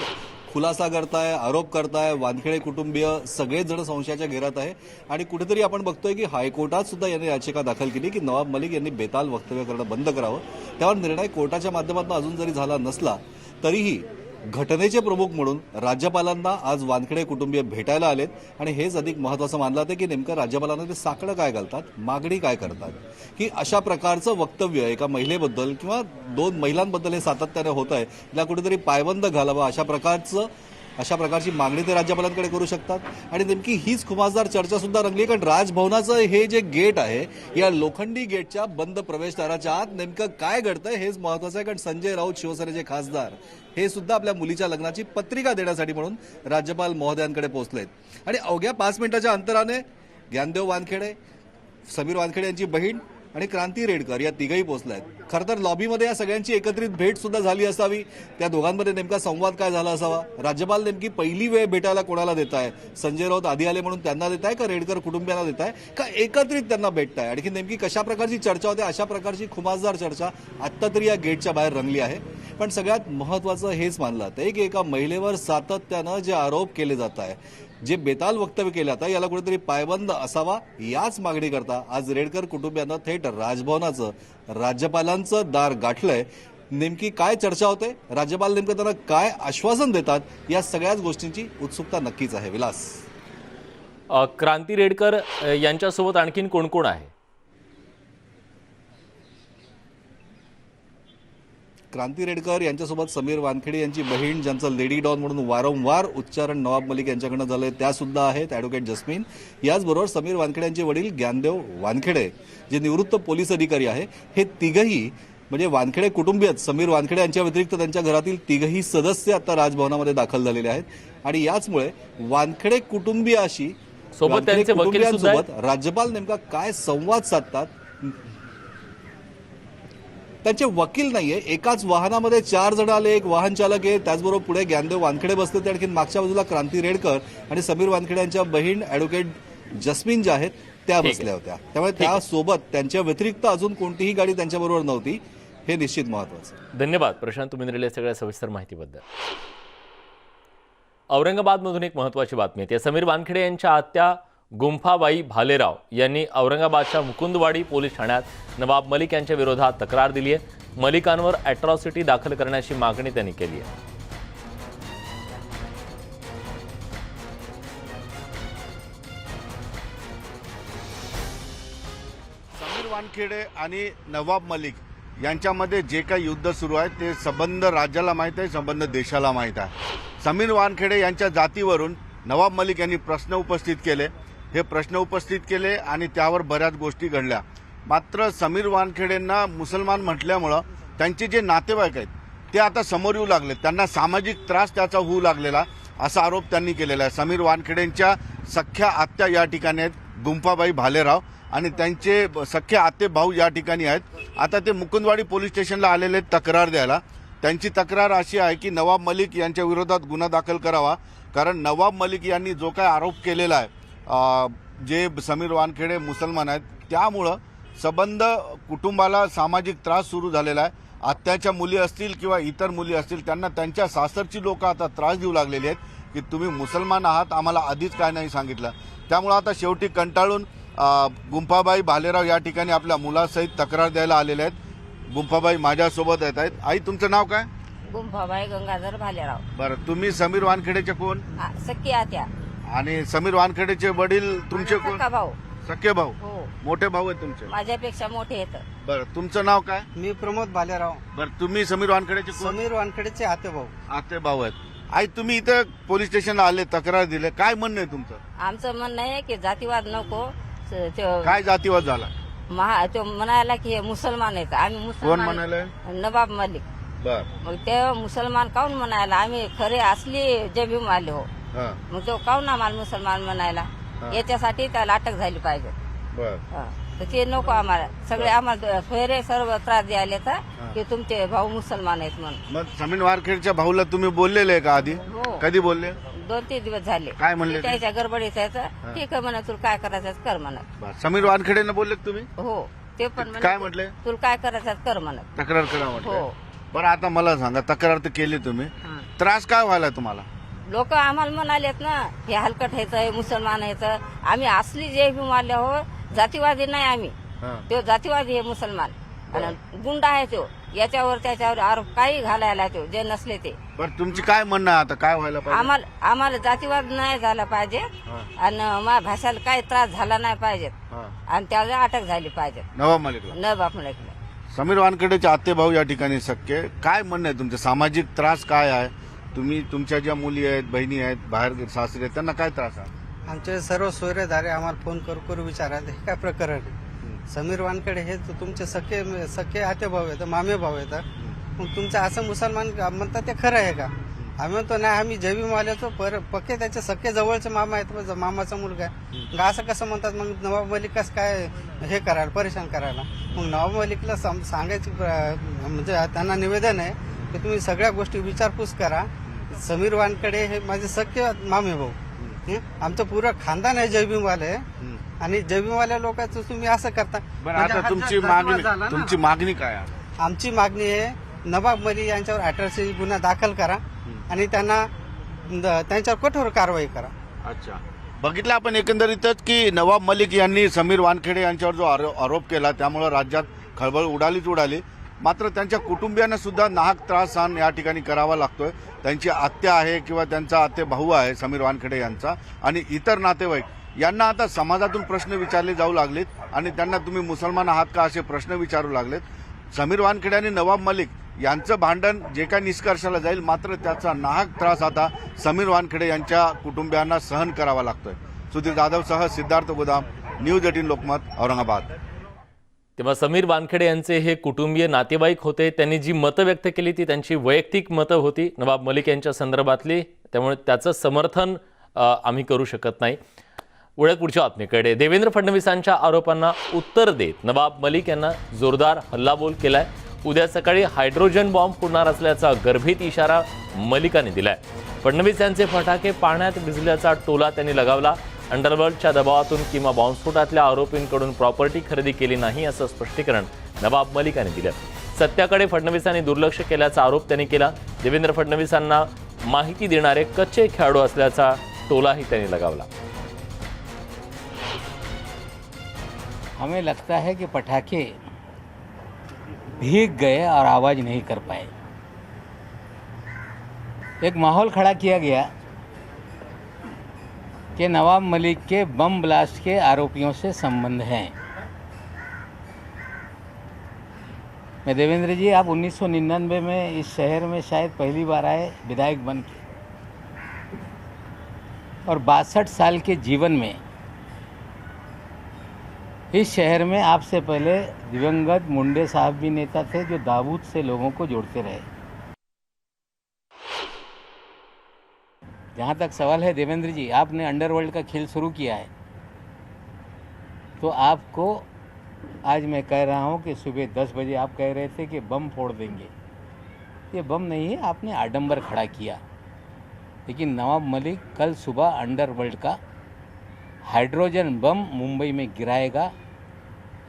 Speaker 11: खुलासा करताय, आरोप करताय. वानखेडे कुटुंबीय सगळेच जण संशयाच्या घेरात आहे आणि कुठेतरी आपण बघतोय की हायकोर्टात सुद्धा यांनी याचिका दाखल केली की नवाब मलिक यांनी बेताल वक्तव्य करणं बंद करावं. त्यावर निर्णय कोर्टाच्या माध्यमातून अजून जरी झाला नसला तरीही घटनेचे प्रमुख म्हणून राज्यपालांना आज वानखेडे कुटुंबीय भेटायला आलेत आणि हेच अधिक महत्त्वाचं मानलं जातं की नेमकं राज्यपालांना ते साकडं काय घालतात, मागणी काय करतात, की अशा प्रकारचं वक्तव्य एका महिलेबद्दल किंवा दोन महिलांबद्दल हे सातत्याने होत आहे, याला कुठेतरी पायबंद घालावा अशा प्रकारची मागणी ते राज्यपालांकडे करू शकतात. आणि नेमकी हीच खुमासदार चर्चा सुद्धा रंगली, कारण राजभवनाचं हे जे गेट आहे या लोखंडी गेटच्या बंद प्रवेशद्वाराच्या आत नेमकं काय घडतंय हेच महत्वाचं आहे. कारण संजय राऊत शिवसेनेचे खासदार हे सुद्धा आपल्या मुलीच्या लग्नाची पत्रिका देण्यासाठी म्हणून राज्यपाल महोदयांकडे पोहोचलेत आणि अवघ्या 5 मिनिटाच्या अंतराने ज्ञानदेव वानखेडे, समीर वानखेडे यांची बहीण आणि क्रांती रेडकर या तिघही पोहोचल्यात. खरं तर लॉबीमध्ये या सगळ्यांची एकत्रित भेट सुद्धा झाली असावी. त्या दोघांमध्ये नेमका संवाद काय झाला असावा? राज्यपाल नेमकी पहिली वेळ भेटायला कोणाला देत आहे? संजय राऊत आधी आले म्हणून त्यांना देत आहे का रेडकर कुटुंबियांना देत आहे का एकत्रित त्यांना भेटताय? आणखी नेमकी कशा प्रकारची चर्चा होते? अशा प्रकारची खुमासदार चर्चा आत्ता तरी या गेटच्या बाहेर रंगली आहे. पण सगळ्यात महत्त्वाचं हेच मानलं जातं की एका महिलेवर सातत्यानं जे आरोप केले जात आहे, जे बेताल वक्तव्य केलं जातं, याला कुठेतरी पायबंद असावा. याच मागणी करता आज रेडकर कुटुंबियांना थेट राजभवनाचं, राज्यपालांचं दार गाठलंय. नेमकी काय चर्चा होते, राज्यपाल नेमकं त्यांना काय आश्वासन देतात, या सगळ्याच गोष्टींची उत्सुकता नक्कीच आहे. विलास,
Speaker 1: क्रांती रेडकर यांच्यासोबत आणखीन कोण कोण आहे?
Speaker 11: क्रांती रेडकर यांच्यासोबत समीर वानखेडे यांची बहीण, ज्यांचं लेडी डॉन म्हणून वारंवार उच्चारण नवाब मलिक यांच्याकडनं झालंय, त्या सुद्धा आहेत, ॲडव्होकेट जस्मीन. याचबरोबर समीर वानखेडे यांचे वडील ज्ञानदेव वानखेडे, जे निवृत्त पोलीस अधिकारी आहे, हे तिघही म्हणजे वानखेडे कुटुंबीयच. समीर वानखेडे यांच्या व्यतिरिक्त त्यांच्या घरातील तिघही सदस्य आता राजभवनामध्ये दाखल झालेले आहेत आणि याचमुळे वानखेडे कुटुंबियाशी
Speaker 1: सोबत त्यांचे वकील सुद्धा आहेत.
Speaker 11: राज्यपाल नेमका काय संवाद साधतात? त्यांचे वकील नाहीये, एकाच वाहनामध्ये 4 जण आले, एक वाहन चालक आहे, त्याचबरोबर पुढे ज्ञानदेव वानखेडे बसले, ते आणखी मागच्या बाजूला क्रांती रेडकर आणि समीर वानखेडे यांच्या बहीण ॲडव्होकेट जस्मीन ज्या आहेत त्या बसल्या होत्या. त्यामुळे त्यासोबत त्यांच्या व्यतिरिक्त अजून कोणतीही गाडी त्यांच्याबरोबर नव्हती, हे निश्चित महत्वाचं.
Speaker 1: धन्यवाद प्रशांत, तुम्ही दिलेल्या सगळ्या सविस्तर माहितीबद्दल. औरंगाबादमधून एक महत्त्वाची बातमी येते. समीर वानखेडे यांच्या आत्या गुंफाबाई भालेराव यांनी औरंगाबादच्या मुकुंदवाडी पोलीस ठाण्यात नवाब मलिक यांच्या विरोधात तक्रार दिली आहे. मलिकांवर अॅट्रॉसिटी दाखल करण्याची मागणी त्यांनी केली आहे.
Speaker 12: समीर वानखेडे आणि नवाब मलिक यांच्यामध्ये जे काही युद्ध सुरू आहे ते संबंध राज्याला माहीत आहे, संबंध देशाला माहीत आहे. समीर वानखेडे यांच्या जातीवरून नवाब मलिक यांनी प्रश्न उपस्थित केले. हे प्रश्न उपस्थित केले आणि त्यावर बऱ्याच गोष्टी घडल्या. मात्र समीर वानखेडेंना मुसलमान म्हटल्यामुळं त्यांचे जे नातेवाईक आहेत ते आता समोर येऊ लागले. त्यांना सामाजिक त्रास त्याचा होऊ लागलेला असा आरोप त्यांनी केलेला आहे. समीर वानखेडेंच्या सख्ख्या आत्या या ठिकाणी आहेत, गुंफाबाई भालेराव, आणि त्यांचे सख्खे आते भाऊ या ठिकाणी आहेत. आता ते मुकुंदवाडी पोलीस स्टेशनला आलेले तक्रार द्यायला. त्यांची तक्रार अशी आहे की नवाब मलिक यांच्या विरोधात गुन्हा दाखल करावा, कारण नवाब मलिक यांनी जो काय आरोप केलेला आहे, जे समीर वानखेडे मुसलमान आहेत, त्यामुळं संबंध कुटुंबाला सामाजिक त्रास सुरू झालेला आहे. आत्याच्या मुली असतील किंवा इतर मुली असतील, त्यांना त्यांच्या सासरची लोक आता त्रास देऊ लागलेली आहेत की तुम्ही मुसलमान आहात, आम्हाला आधीच काय नाही सांगितलं. त्यामुळं आता शेवटी कंटाळून गुंफाबाई भालेराव या ठिकाणी आपल्या मुलासहित तक्रार द्यायला आलेले आहेत. गुंफाबाई माझ्यासोबत येत आहेत. आई, तुमचं नाव काय?
Speaker 13: गुंफाबाई गंगाधर भालेराव.
Speaker 12: बरं, तुम्ही समीर वानखेडेचे कोण?
Speaker 13: सख्खी आत्या.
Speaker 12: आणि समीर वानखेडेचे वडील तुमचे कोण?
Speaker 13: सख्खा भाऊ.
Speaker 12: सख्खे भाऊ
Speaker 13: हो
Speaker 12: मोठे भाऊ आहेत तुमचे?
Speaker 13: माझ्यापेक्षा मोठे आहेत.
Speaker 12: बरं, तुमचं नाव काय?
Speaker 10: मी प्रमोद भालेराव,
Speaker 12: बरं, तुम्ही समीर वानखेडेचे कोण?
Speaker 10: समीर वानखेडेचे आते भाऊ.
Speaker 12: आते भाऊ आहेत. आई, तुम्ही इथं पोलीस स्टेशनला आले, तक्रार दिले, काय म्हणणं आहे तुमचं?
Speaker 13: आमचं म्हणणं आहे की जातीवाद नको. तो
Speaker 12: काय जातीवाद झाला?
Speaker 13: तो म्हणायला की हे मुसलमान आहेत. आम्ही
Speaker 12: कोण
Speaker 13: मुसलमान
Speaker 12: म्हणाले?
Speaker 13: नवाब मलिक.
Speaker 12: बर,
Speaker 13: मग ते मुसलमान काऊन म्हणायला? आम्ही खरे असली जे भीम आले हो.
Speaker 12: हा,
Speaker 13: मग तो काऊन आम्हाला मुसलमान म्हणायला? याच्यासाठी त्याला अटक झाली पाहिजे.
Speaker 12: बर.
Speaker 13: हा. तर ते नको आम्हाला. सगळे आम्हाला सोयरे सर्व त्रास द्यायला तर की तुमचे भाऊ मुसलमान आहेत म्हणून.
Speaker 12: मग समीर वानखेडेच्या भाऊला तुम्ही बोललेले आहे का आधी?
Speaker 13: हो.
Speaker 12: कधी बोलले?
Speaker 13: 2-3 दिवस झाले.
Speaker 12: काय म्हणले ते?
Speaker 13: त्याच्या गडबडीत यायचं. ठीक आहे म्हणा, तुला काय करायचं कर म्हणत.
Speaker 12: बरं, समीर वानखेडेनं बोलले का तुम्ही?
Speaker 13: हो, ते पण म्हणत,
Speaker 12: काय म्हटले?
Speaker 13: तुला काय करायचं कर म्हणत.
Speaker 12: तक्रार करा म्हटलं.
Speaker 13: हो.
Speaker 12: बरं, आता मला सांगा, तक्रार तर केली तुम्ही, त्रास काय व्हायला तुम्हाला?
Speaker 13: लोक आम्हाला म्हणालेत ना हे हलकट ह्याचं हे मुसलमान ह्याचं. आम्ही असली जे भीम आले हो, जातीवादी नाही आम्ही.
Speaker 12: हा.
Speaker 13: तो जातीवादी हे मुसलमान आणि गुंडा आहे तो. याच्यावर त्याच्यावर आरोप काही घालायला तो जे नसले ते.
Speaker 12: बरं, तुमची काय म्हणणं आहे आता, काय व्हायला पाहिजे?
Speaker 13: आम्हाला जातीवाद नाही झाला पाहिजे आणि माझ्या भाषाला काही त्रास झाला नाही पाहिजे
Speaker 12: हा.
Speaker 13: आणि त्याला अटक झाली पाहिजे.
Speaker 12: नवाब मलिकला.
Speaker 13: नवाब मलिकला.
Speaker 12: समीर वानखेडेचे आते भाऊ या ठिकाणी सख्खे, काय म्हणणं आहे तुमचे? सामाजिक त्रास काय आहे? तुम्ही, तुमच्या ज्या मुली आहेत, बहिणी आहेत, बाहेर सासरे आहेत, त्यांना काय त्रास आहे?
Speaker 10: आमचे सर्व सोयरेदारे आम्हाला फोन करू विचारायला हे काय प्रकरण आहे. समीर वानखेडे हे तुमचे सख्खे आते भाऊ आहेत, मामे भाऊ आहेत. मग तुमचं असं मुसलमान म्हणतात ते खरं आहे का? आम्ही म्हणतो नाही, आम्ही जैविक वाल्याचो पक्के त्याचे सख्खे जवळचे मामा आहेत, मामाचा मुलगा आहे. मग असं कसं म्हणतात? मग नवाब मलिक कसं काय हे करायला, परेशान करायला? मग नवाब मलिकला सांगायची म्हणजे त्यांना निवेदन आहे की तुम्ही सगळ्या गोष्टी विचारपूस करा. समीर वानखेडे हे माझे सख्खे मामे भाऊ. आमचं पुरं खानदान आहे जैविकवाले आणि जैविकवाल्या लोकांचं तुम्ही असं करता.
Speaker 12: बरं, आता तुमची मागणी काय आहे?
Speaker 10: आमची मागणी आहे नवाब मलिक यांच्यावर अट्रॉसिटी गुन्हा दाखल करा आणि त्यांच्यावर कठोर कारवाई करा.
Speaker 12: अच्छा, बघितलं आपण एकंदरीतच की नवाब मलिक यांनी समीर वानखेडे यांच्यावर जो आरोप केला त्यामुळे राज्यात खळबळ उडाली. मात्र त्यांच्या कुटुंबियांना सुद्धा नाहक त्रास सहन या ठिकाणी करावा लागतोय. त्यांची आत्या आहे किंवा त्यांचा आते भाऊ आहे समीर वानखेडे यांचा आणि इतर नातेवाईक यांना आता समाजातून प्रश्न विचारले जाऊ लागलेत आणि त्यांना तुम्ही मुसलमान आहात का असे प्रश्न विचारू लागलेत. समीर वानखेडे आणि नवाब मलिक यांचं भांडण जे काही निष्कर्षाला जाईल, मात्र त्याचा नाहक त्रास आता समीर वानखेडे यांच्या कुटुंबियांना सहन करावा लागतोय. सुधीर जाधवसह सिद्धार्थ गोदाम, न्यूज 18 लोकमत, औरंगाबाद.
Speaker 1: तेव्हा समीर वानखेडे यांचे हे कुटुंबीय नातेवाईक होते. त्यांनी जी मतं व्यक्त केली ती त्यांची वैयक्तिक मतं होती नवाब मलिक यांच्या संदर्भातली, त्यामुळे त्याचं समर्थन आम्ही करू शकत नाही. वळत पुढच्या बातमीकडे. देवेंद्र फडणवीसांच्या आरोपांना उत्तर देत नवाब मलिक यांना जोरदार हल्लाबोल केलाय. उद्या सकाळी हायड्रोजन बॉम्ब फोडणार असल्याचा गर्भित इशारा मलिकाने दिलाय. फडणवीस यांचे फटाके पाण्यात भिजल्याचा टोला त्यांनी लगावला. अंडरवर्ल्डच्या दबावातून किंवा बॉम्बस्फोटातल्या आरोपींकडून प्रॉपर्टी खरेदी केली नाही असं स्पष्टीकरण नवाब मलिकाने दिलं. सत्याकडे फडणवीसांनी दुर्लक्ष केल्याचा आरोप त्यांनी केला. देवेंद्र फडणवीसांना माहिती देणारे कच्चे खेळाडू असल्याचा टोलाही त्यांनी लगावला.
Speaker 14: हमें लगता है कि पटाखे भीग गए और आवाज़ नहीं कर पाए. एक माहौल खड़ा किया गया कि नवाब मलिक के बम ब्लास्ट के आरोपियों से संबंध हैं. मैं देवेंद्र जी, आप 1999 में इस शहर में शायद पहली बार आए विधायक बन के, और 62 साल के जीवन में इस शहर में आपसे पहले दिवंगत मुंडे साहब भी नेता थे जो दाऊद से लोगों को जोड़ते रहे. जहाँ तक सवाल है देवेंद्र जी, आपने अंडरवर्ल्ड का खेल शुरू किया है, तो आपको आज मैं कह रहा हूँ कि सुबह 10 बजे आप कह रहे थे कि बम फोड़ देंगे. ये बम नहीं है, आपने आडंबर खड़ा किया. लेकिन नवाब मलिक कल सुबह अंडरवर्ल्ड का हाइड्रोजन बम मुंबई में गिराएगा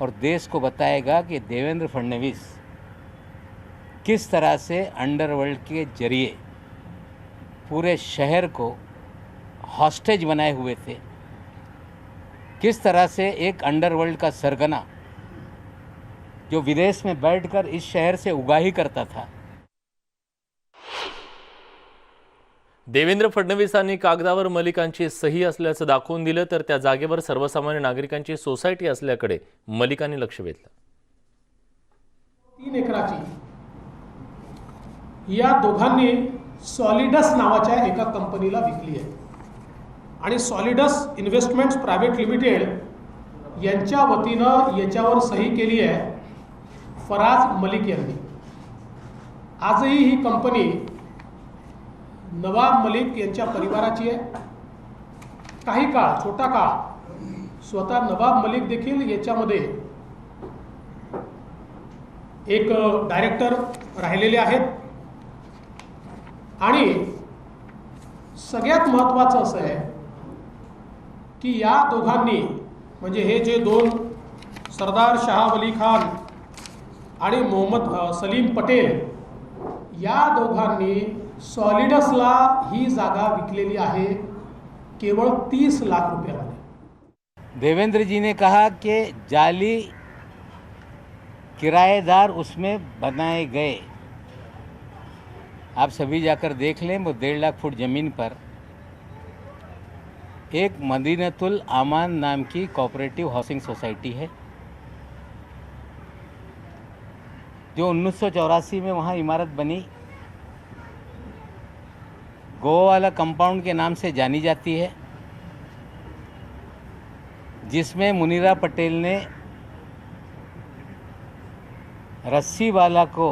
Speaker 14: और देश को बताएगा कि देवेंद्र फडणवीस किस तरह से अंडरवर्ल्ड के जरिए पूरे शहर को हॉस्टेज बनाए हुए थे, किस तरह से एक अंडरवर्ल्ड का सरगना जो विदेश में बैठकर इस शहर से उगाही करता था.
Speaker 1: देवेंद्र फडणवीसांनी कागदावर मलिकांची सही असल्याचं दाखवून दिलं तर त्या जागेवर सर्वसामान्य नागरिकांची सोसायटी असल्याकडे मलिकांनी लक्ष वेधलं.
Speaker 15: 3 एकराची या दोघांनी सॉलिडस नावाच्या एका कंपनीला विकली आहे आणि सॉलिडस इन्व्हेस्टमेंट्स प्रायव्हेट लिमिटेड यांच्या वतीनं याच्यावर सही केली आहे फराज मलिक यांनी. आजही ही कंपनी नवाब मलिक यांच्या परिवाराची आहे. काही काळ, छोटा काळ स्वतः नवाब मलिक देखील याच्यामध्ये एक डायरेक्टर राहिलेले आहेत. आणि सगळ्यात महत्त्वाचं असं आहे की या दोघांनी, म्हणजे हे जे दोन सरदार शाह वली खान आणि मोहम्मद सलीम पटेल, या दोघांनी सॉलिडसला ही जागा विकलेली आहे केवळ 30 लाख रुपयामध्ये.
Speaker 14: देवेंद्र जी ने कहा कि जाली किराएदार उसमें बनाए गए. आप सभी जाकर देख लें, वो 1.5 लाख फुट ज़मीन पर एक मदीनतुल आमान नाम की कोऑपरेटिव हाउसिंग सोसाइटी है जो 1984 में वहाँ इमारत बनी. गोवाला कंपाउंड के नाम से जानी जाती है, जिसमें मुनीरा पटेल ने रस्सीवाला को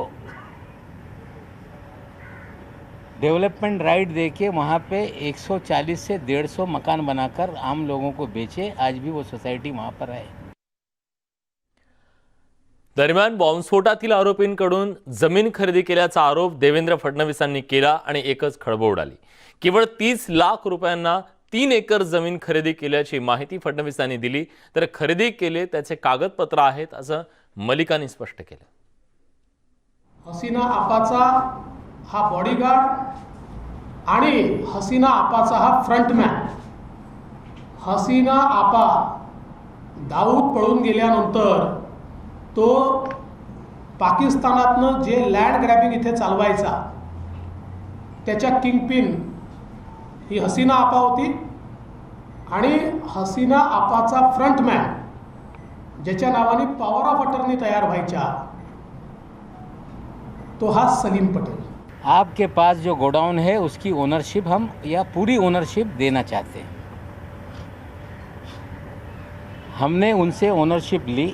Speaker 14: डेवलपमेंट राइट देके वहाँ पे 140 से 150 मकान बनाकर आम लोगों को बेचे. आज भी वो सोसाइटी वहाँ पर है.
Speaker 1: दरम्यान बॉम्बस्फोटातील आरोपींकडून जमीन खरेदी केल्याचा आरोप देवेंद्र फडणवीसांनी केला आणि एकच खळबळ उडाली. केवळ 30 लाख रुपयांना 3 एकर जमीन खरेदी केल्याची माहिती फडणवीसांनी दिली, तर खरेदी केले त्याचे कागदपत्र आहेत असं मलिकांनी स्पष्ट केलं.
Speaker 15: हसीना आपाचा हा बॉडीगार्ड आणि हसीना आपाचा हा फ्रंटमॅन. हसीना आपा दाऊद पळून गेल्यानंतर तो पाकिस्तानातनं जे लँड ग्रॅबिंग इथे चालवायचा त्याच्या किंगपिन ही हसीना आपा होती. आणि हसीना आपाचा फ्रंटमॅन ज्याच्या नावाने पॉवर ऑफ अटर्नी तयार व्हायच्या तो हा सलीम पटेल.
Speaker 14: आपके पास जो गोडाउन है उसकी ओनरशिप हम या पूरी ओनरशिप देना चाहते हैं. हमने उनसे ओनरशिप ली.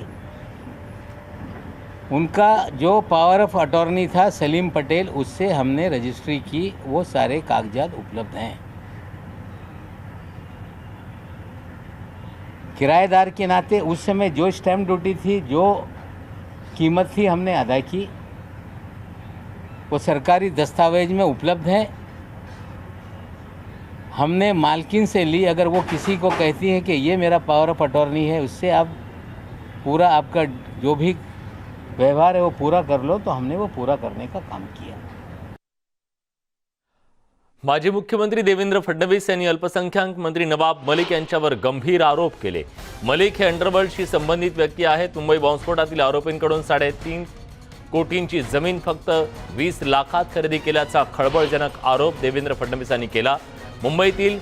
Speaker 14: उनका जो पावर ऑफ अटॉर्नी था सलीम पटेल, उससे हमने रजिस्ट्री की. वो सारे कागजात उपलब्ध हैं. किराएदार के नाते उस समय जो स्टैम्प ड्यूटी थी, जो कीमत थी, हमने अदा की. वो सरकारी दस्तावेज में उपलब्ध है. हमने मालकिन से ली. अगर वो किसी को कहती है कि ये मेरा पावर ऑफ अटॉर्नी है, उससे आप पूरा आपका जो भी व्यवहार है वो पूरा कर लो, तो हमने वो पूरा करने का काम किया.
Speaker 1: माजी मुख्यमंत्री देवेंद्र फडणवीस यांनी अल्पसंख्याक मंत्री नवाब मलिक यांच्यावर गंभीर आरोप केले. मलिक हे अंडरवर्ल्डशी संबंधित व्यक्ती आहेत. मुंबई बॉम्बस्फोटातील आरोपींकडून 3.5 कोटींची जमीन फक्त 20 लाखात खरेदी केल्याचा खळबळजनक आरोप देवेंद्र फडणवीसांनी केला. मुंबईतील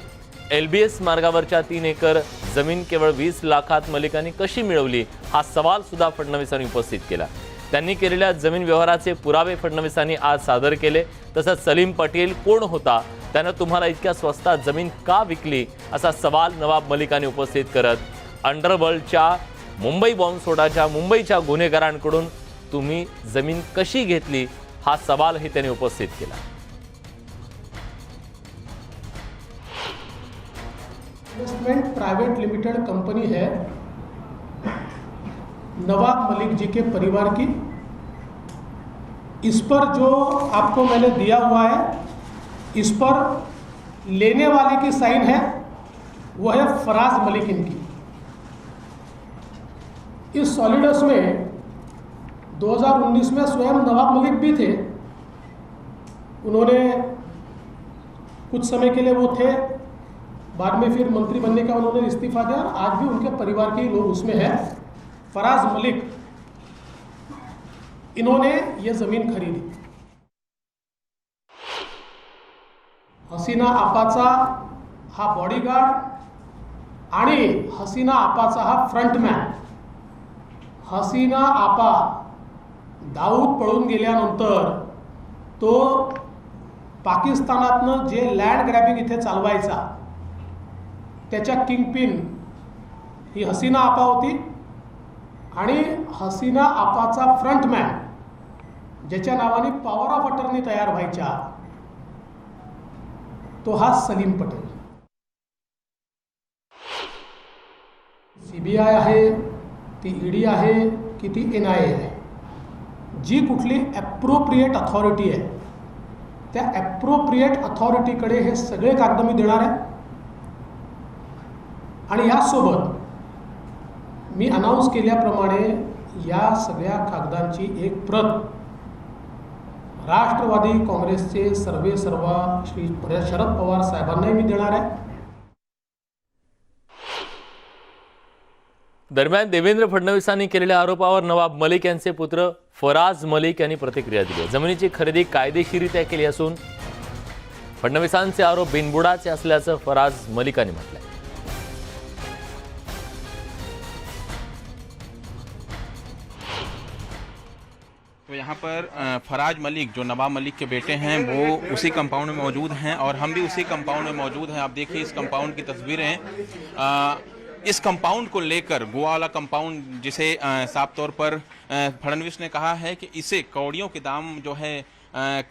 Speaker 1: LBS मार्गावरच्या 3 एकर जमीन केवळ 20 लाखात मलिकांनी कशी मिळवली, हा सवाल सुद्धा फडणवीसांनी उपस्थित केला. त्यांनी केलेल्या जमीन व्यवहाराचे पुरावे फडणवीसांनी आज सादर केले. तसंच सलीम पटेल कोण होता, त्यानं तुम्हाला इतक्या स्वस्तात जमीन का विकली, असा सवाल नवाब मलिकांनी उपस्थित करत अंडरवर्ल्डच्या मुंबई बॉम्बस्फोटाच्या मुंबईच्या गुन्हेगारांकडून तुम्ही जमीन कशी घेतली, हा सवालही त्यांनी उपस्थित केला.
Speaker 15: इन्वेस्टमेंट प्राइवेट लिमिटेड कंपनी है नवाब मलिक जी के परिवार की. इस पर जो आपको मैंने दिया हुआ है, इस पर लेने वाले की साइन है, वो है फराज मलिक इनकी. इस सॉलिडस में 2019 में स्वयं नवाब मलिक भी थे. उन्होंने कुछ समय के लिए वो थे, बाद में फिर मंत्री बनने का उन्होंने इस्तीफा दिया. आज भी उनके परिवार के लोग उसमें हैं. फराज मलिक, इन्होंने ये ज़मीन खरीदी. हसीना आपाचा हा बॉडीगार्ड आणि हसीना आपाचा हा फ्रंटमॅन. हसीना आपा दाऊद पळून गेल्यानंतर तो पाकिस्तानातनं जे लँड ग्रॅबिंग इथे चालवायचा त्याच्या किंगपिन ही हसीना आपा होती आणि हसीना आपाचा फ्रंटमॅन ज्याच्या नावाने पॉवर ऑफ अटर्नी तयार व्हायच्या तो हा सलीम पटेल. CBI आहे, ती ED आहे की ती NIA आहे, जी कुठली ॲप्रोप्रिएट अथॉरिटी आहे त्या ॲप्रोप्रिएट अथॉरिटीकडे हे सगळे कागद मी देणार आहे. आणि यासोबत मी अनाऊन्स केल्याप्रमाणे या सगळ्या कागदांची एक प्रत राष्ट्रवादी काँग्रेसचे सर्वेसर्वा श्री शरद पवार साहेबांनाही मी देणार आहे.
Speaker 1: दरम्यान देवेंद्र फडणवीसांनी केलेल्या आरोपावर नवाब मलिक यांचे पुत्र फराज मलिक यांनी प्रतिक्रिया दिली आहे. जमिनीची खरेदी कायदेशीररित्या केली असून फडणवीसांचे आरोप बिनबुडाचे असल्याचं फराज मलिकांनी म्हटलंय.
Speaker 7: तो यहाँ पर फराज मलिक जो नवाब मलिक के बेटे हैं वो उसी कंपाउंड में मौजूद हैं और हम भी उसी कंपाउंड में मौजूद हैं. आप देखिए इस कंपाउंड की तस्वीरें. इस कंपाउंड को लेकर गोवा वाला कंपाउंड जिसे साफ तौर पर फडणवीस ने कहा है कि इसे कौड़ियों के दाम जो है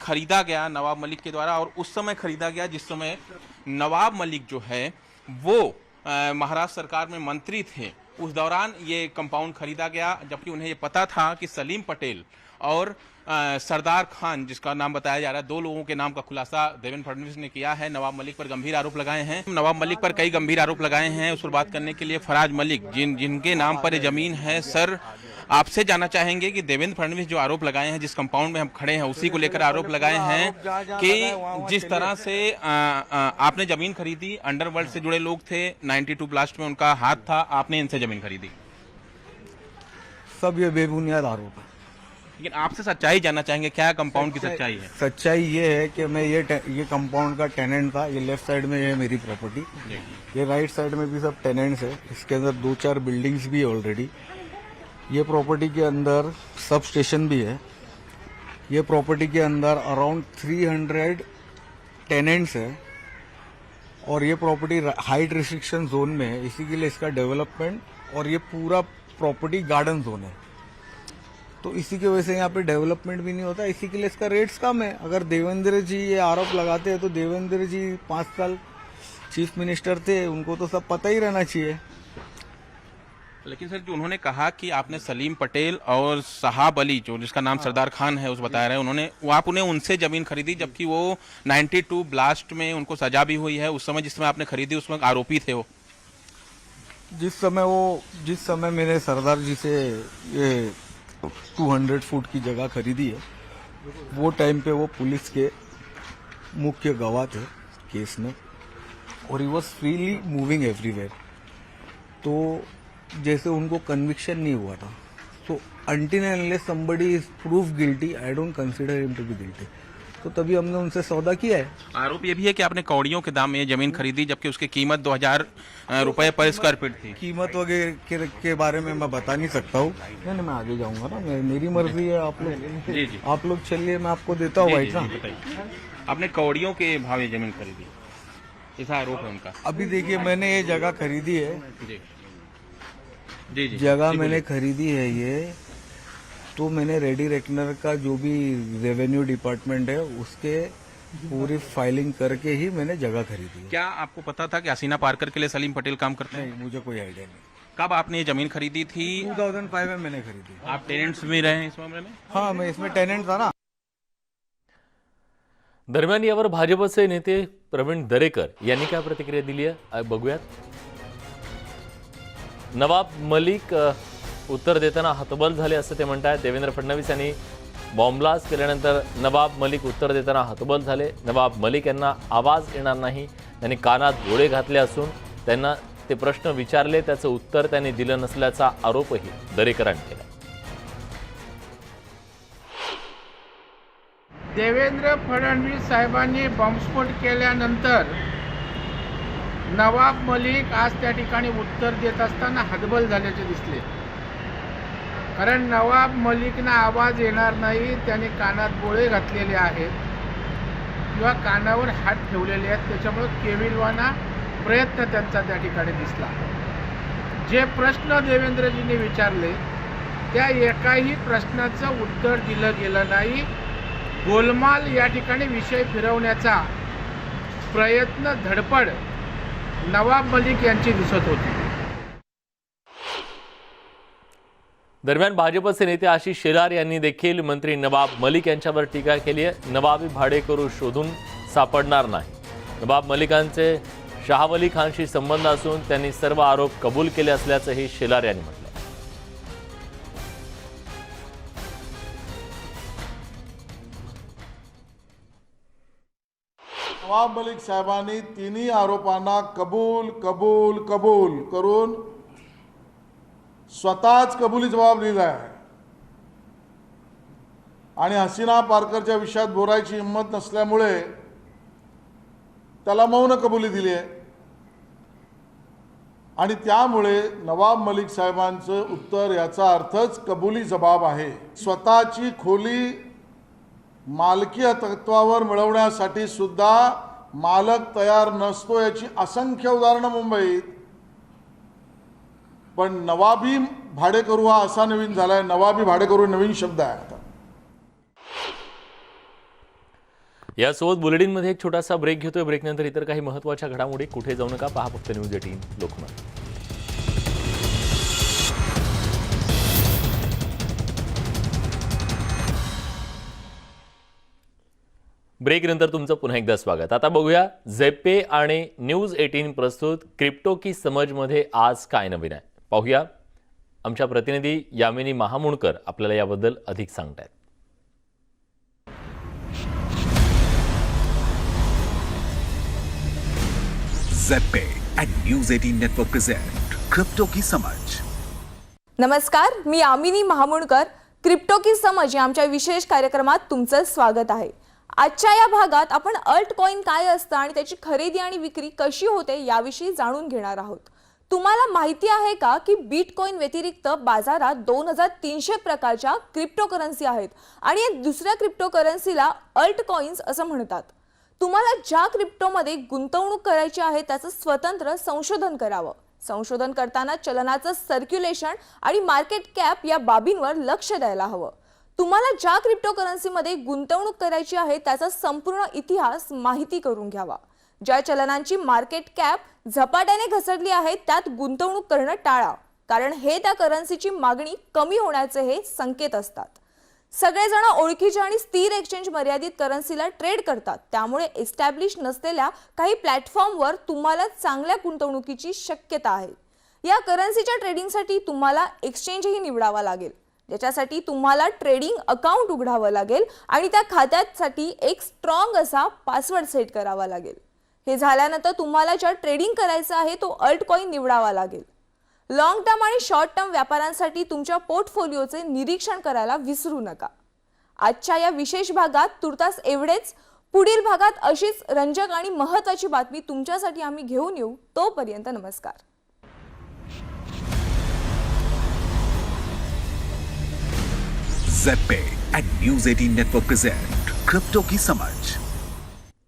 Speaker 7: खरीदा गया नवाब मलिक के द्वारा और उस समय खरीदा गया जिस समय नवाब मलिक जो है वो महाराष्ट्र सरकार में मंत्री थे. उस दौरान ये कंपाउंड खरीदा गया जबकि उन्हें ये पता था कि सलीम पटेल और सरदार खान जिसका नाम बताया जा रहा है, 2 लोगों के नाम का खुलासा देवेंद्र फडणवीस ने किया है. नवाब मलिक पर गंभीर आरोप लगाए हैं. नवाब मलिक पर कई गंभीर आरोप लगाए हैं. उस पर बात करने के लिए फराज मलिक जिनके नाम पर ये जमीन है, सर आपसे जानना चाहेंगे कि देवेंद्र फडणवीस जो आरोप लगाए हैं, जिस कंपाउंड में हम खड़े हैं उसी को लेकर आरोप लगाए हैं कि जिस तरह से आपने जमीन खरीदी, अंडरवर्ल्ड से जुड़े लोग थे, 92 ब्लास्ट में उनका हाथ था, आपने इनसे जमीन खरीदी.
Speaker 16: सब ये बेबुनियाद आरोप है.
Speaker 7: लेकिन आपसे सच्चाई जानना चाहेंगे, क्या कंपाउंड की सच्चाई है?
Speaker 16: सच्चाई ये है कि मैं ये कंपाउंड का टेनेंट था. ये लेफ्ट साइड में ये मेरी प्रॉपर्टी, ये राइट साइड में भी सब टेनेंट्स है. इसके अंदर 2-4 बिल्डिंग्स भी है ऑलरेडी. ये प्रॉपर्टी के अंदर सब स्टेशन भी है. ये प्रॉपर्टी के अंदर अराउंड 300 टेनेंट्स है और ये प्रॉपर्टी हाइट रिस्ट्रिक्शन जोन में है. इसी के लिए इसका डेवलपमेंट और ये पूरा प्रॉपर्टी गार्डन जोन है. तो इसी की वजह से यहाँ पे डेवलपमेंट भी नहीं होता. इसी के लिए इसका रेट्स कम है. अगर देवेंद्र जी ये आरोप लगाते हैं तो देवेंद्र जी 5 साल चीफ मिनिस्टर थे, उनको तो सब पता ही रहना चाहिए.
Speaker 7: लेकिन सर जो उन्होंने कहा कि आपने सलीम पटेल और साहब अली जो जिसका नाम सरदार खान है उस बता रहे हैं, उन्होंने उनसे जमीन खरीदी जबकि वो 92 ब्लास्ट में उनको सजा भी हुई है. उस समय जिस समय आपने खरीदी उसमें आरोपी थे वो.
Speaker 16: जिस समय मैंने सरदार जी से ये 200 फुट की जगह खरीदी है, वो टाइम पे वो पुलिस के मुख्य गवाह थे केस में और he was freely moving everywhere. तो जैसे उनको कन्विक्शन नहीं हुआ था, so until and unless somebody is proof guilty, I don't consider him to be guilty. तो तभी हमने उनसे सौदा किया है.
Speaker 7: आरोप ये भी है कि आपने कौड़ियों के दाम में ये जमीन खरीदी जबकि उसकी कीमत 2000 रुपए पर स्क्वायर फीट थी.
Speaker 16: कीमत वगैरह के बारे में मैं बता नहीं सकता हूँ. नहीं, मैं आगे जाऊंगा ना. मेरी मर्जी है. आप लोग चलिए, मैं आपको देता हूँ भाई साहब.
Speaker 7: आपने कौड़ियों के भाव ये जमीन खरीदी, ऐसा आरोप है उनका.
Speaker 16: अभी देखिए, मैंने ये जगह खरीदी है. जगह मैंने खरीदी है ये, तो मैंने रेडी रेकनर का जो भी रेवेन्यू डिपार्टमेंट है उसके पूरी फाइलिंग करके ही मैंने जगह खरीदी है.
Speaker 7: क्या आपको पता था कि हसीना पार्कर के लिए सलीम पटेल काम करते हैं?
Speaker 16: नहीं, मुझे कोई आइडिया नहीं.
Speaker 7: कब आपने ये जमीन खरीदी थी?
Speaker 16: 2005 में मैंने खरीदी.
Speaker 7: आप टेनेंट्स में रहे हैं इस मामले में?
Speaker 16: हाँ, मैं इसमें टेनेंट था ना.
Speaker 1: दरम्यान यावर भाजपचे नेते प्रवीण दरेकर यांनी काय प्रतिक्रिया दिली आहे बघूयात. नवाब मलिक उत्तर देताना हतबल झाले असं ते म्हणतात. देवेंद्र फडणवीस यांनी बॉम्बलास्ट केल्यानंतर नवाब मलिक उत्तर देताना हतबल झाले. नवाब मलिक यांना आवाज येणार नाही, त्यांनी कानात गोळे घातले असून त्यांना ते प्रश्न विचारले, त्याचं उत्तर त्यांनी दिलं नसल्याचा आरोपही दरेकरांनी केला.
Speaker 17: देवेंद्र फडणवीस साहेबांनी बॉम्बस्फोट केल्यानंतर नवाब मलिक आज त्या ठिकाणी उत्तर देत असताना हतबल झाल्याचे दिसले. कारण नवाब मलिकना आवाज येणार नाही, त्याने कानात बोळे घातलेले आहेत किंवा कानावर हात ठेवलेले आहेत, त्याच्यामुळे केविलवाना प्रयत्न त्यांचा त्या ठिकाणी दिसला. जे प्रश्न देवेंद्रजींनी विचारले त्या एकाही प्रश्नाचं उत्तर दिलं गेलं नाही. गोलमाल या ठिकाणी विषय फिरवण्याचा प्रयत्न, धडपड नवाब मलिक यांची दिसत होती.
Speaker 1: दरम्यान भाजपचे नेते आशिष शेलार यांनी देखील मंत्री नवाब मलिक यांच्यावर टीका केली आहे. नवाबी भाडेकरू शोधून सापडणार नाही. नवाब मलिकांचे शाहवली खानशी संबंध असून त्यांनी सर्व आरोप कबूल केले असल्याचंही शेलार यांनी म्हटलं.
Speaker 8: नवाब मलिक साहेबांनी तिन्ही आरोपांना कबूल कबूल कबूल करून स्वतःच कबुली जबाब दिला आहे. आणि हसीना पारकरच्या विषयात बोलायची हिंमत नसल्यामुळे त्याला मौन कबुली दिली आहे. आणि त्यामुळे नवाब मलिक साहेबांचं उत्तर याचा अर्थच कबुली जबाब आहे. स्वतःची खोली मालकी तत्वावर मिळवण्यासाठी सुद्धा मालक तयार नसतो याची असंख्य उदाहरणं मुंबईत. पण नवाबी भाडेकरू हा असा नवीन झालाय. नवाबी भाडेकरू नवीन शब्द आहे आता.
Speaker 1: यासोबत बुलेटिनमध्ये एक छोटासा ब्रेक घेतोय. ब्रेकनंतर इतर काही महत्त्वाच्या घडामोडी. कुठे जाऊ नका, पहा फक्त न्यूज 18 लोकमत. ब्रेकनंतर तुमचं पुन्हा एकदा स्वागत. आता बघूया झेप्पे आणि न्यूज 18 प्रस्तुत क्रिप्टो की समजमध्ये आज काय नवीन आहे पाहूया. आमच्या प्रतिनिधी यामिनी महामुणकर आपल्याला याबद्दल अधिक सांगतायत.
Speaker 18: झेप्पे and news 18 network present crypto की समज.
Speaker 19: नमस्कार, मी यामिनी महामुणकर. क्रिप्टो की समज या आमच्या विशेष कार्यक्रमात तुमचं स्वागत आहे. आजच्या या भागात आपण अल्ट कॉइन काय असतं आणि त्याची खरेदी आणि विक्री कशी होते याविषयी जाणून घेणार आहोत. तुम्हाला माहिती आहे का की बिटकॉइन व्यतिरिक्त बाजारात 2300 प्रकारच्या क्रिप्टोकरन्सी आहेत आणि या दुसऱ्या क्रिप्टोकरन्सीला अल्ट कॉइन्स असं म्हणतात. तुम्हाला ज्या क्रिप्टोमध्ये गुंतवणूक करायची आहे त्याचं स्वतंत्र संशोधन करावं. संशोधन करताना चलनाचं सर्क्युलेशन आणि मार्केट कॅप या बाबींवर लक्ष द्यायला हवं. तुम्हाला ज्या क्रिप्टोकरन्सीमध्ये गुंतवणूक करायची आहे त्याचा संपूर्ण इतिहास माहिती करून घ्यावा. ज्या चलनांची मार्केट कॅप झपाट्याने घसरली आहे त्यात गुंतवणूक करणं टाळा, कारण हे त्या करन्सीची मागणी कमी होण्याचे हे संकेत असतात. सगळेजण ओळखीच्या आणि स्थिर एक्सचेंज मर्यादित करन्सीला ट्रेड करतात, त्यामुळे एस्टॅब्लिश नसलेल्या काही प्लॅटफॉर्मवर तुम्हाला चांगल्या गुंतवणुकीची शक्यता आहे. या करन्सीच्या ट्रेडिंगसाठी तुम्हाला एक्सचेंजही निवडावा लागेल, ज्याच्यासाठी तुम्हाला ट्रेडिंग अकाउंट उघडावं लागेल आणि त्या खात्यासाठी एक स्ट्रॉंग असा पासवर्ड सेट करावा लागेल. हे झाल्यानंतर तुम्हाला ज्या ट्रेडिंग करायचं आहे तो अल्ट कॉइन निवडावा लागेल. लॉंग टर्म आणि शॉर्ट टर्म व्यापारांसाठी तुमच्या पोर्टफोलिओचे निरीक्षण करायला विसरू नका. आजच्या या विशेष भागात तुर्तास एवढेच. पुढील भागात अशीच रंजक आणि महत्त्वाची बातमी तुमच्यासाठी आम्ही घेऊन येऊ. तोपर्यंत नमस्कार.
Speaker 18: झेप्पे and news 18 network present crypto की समज.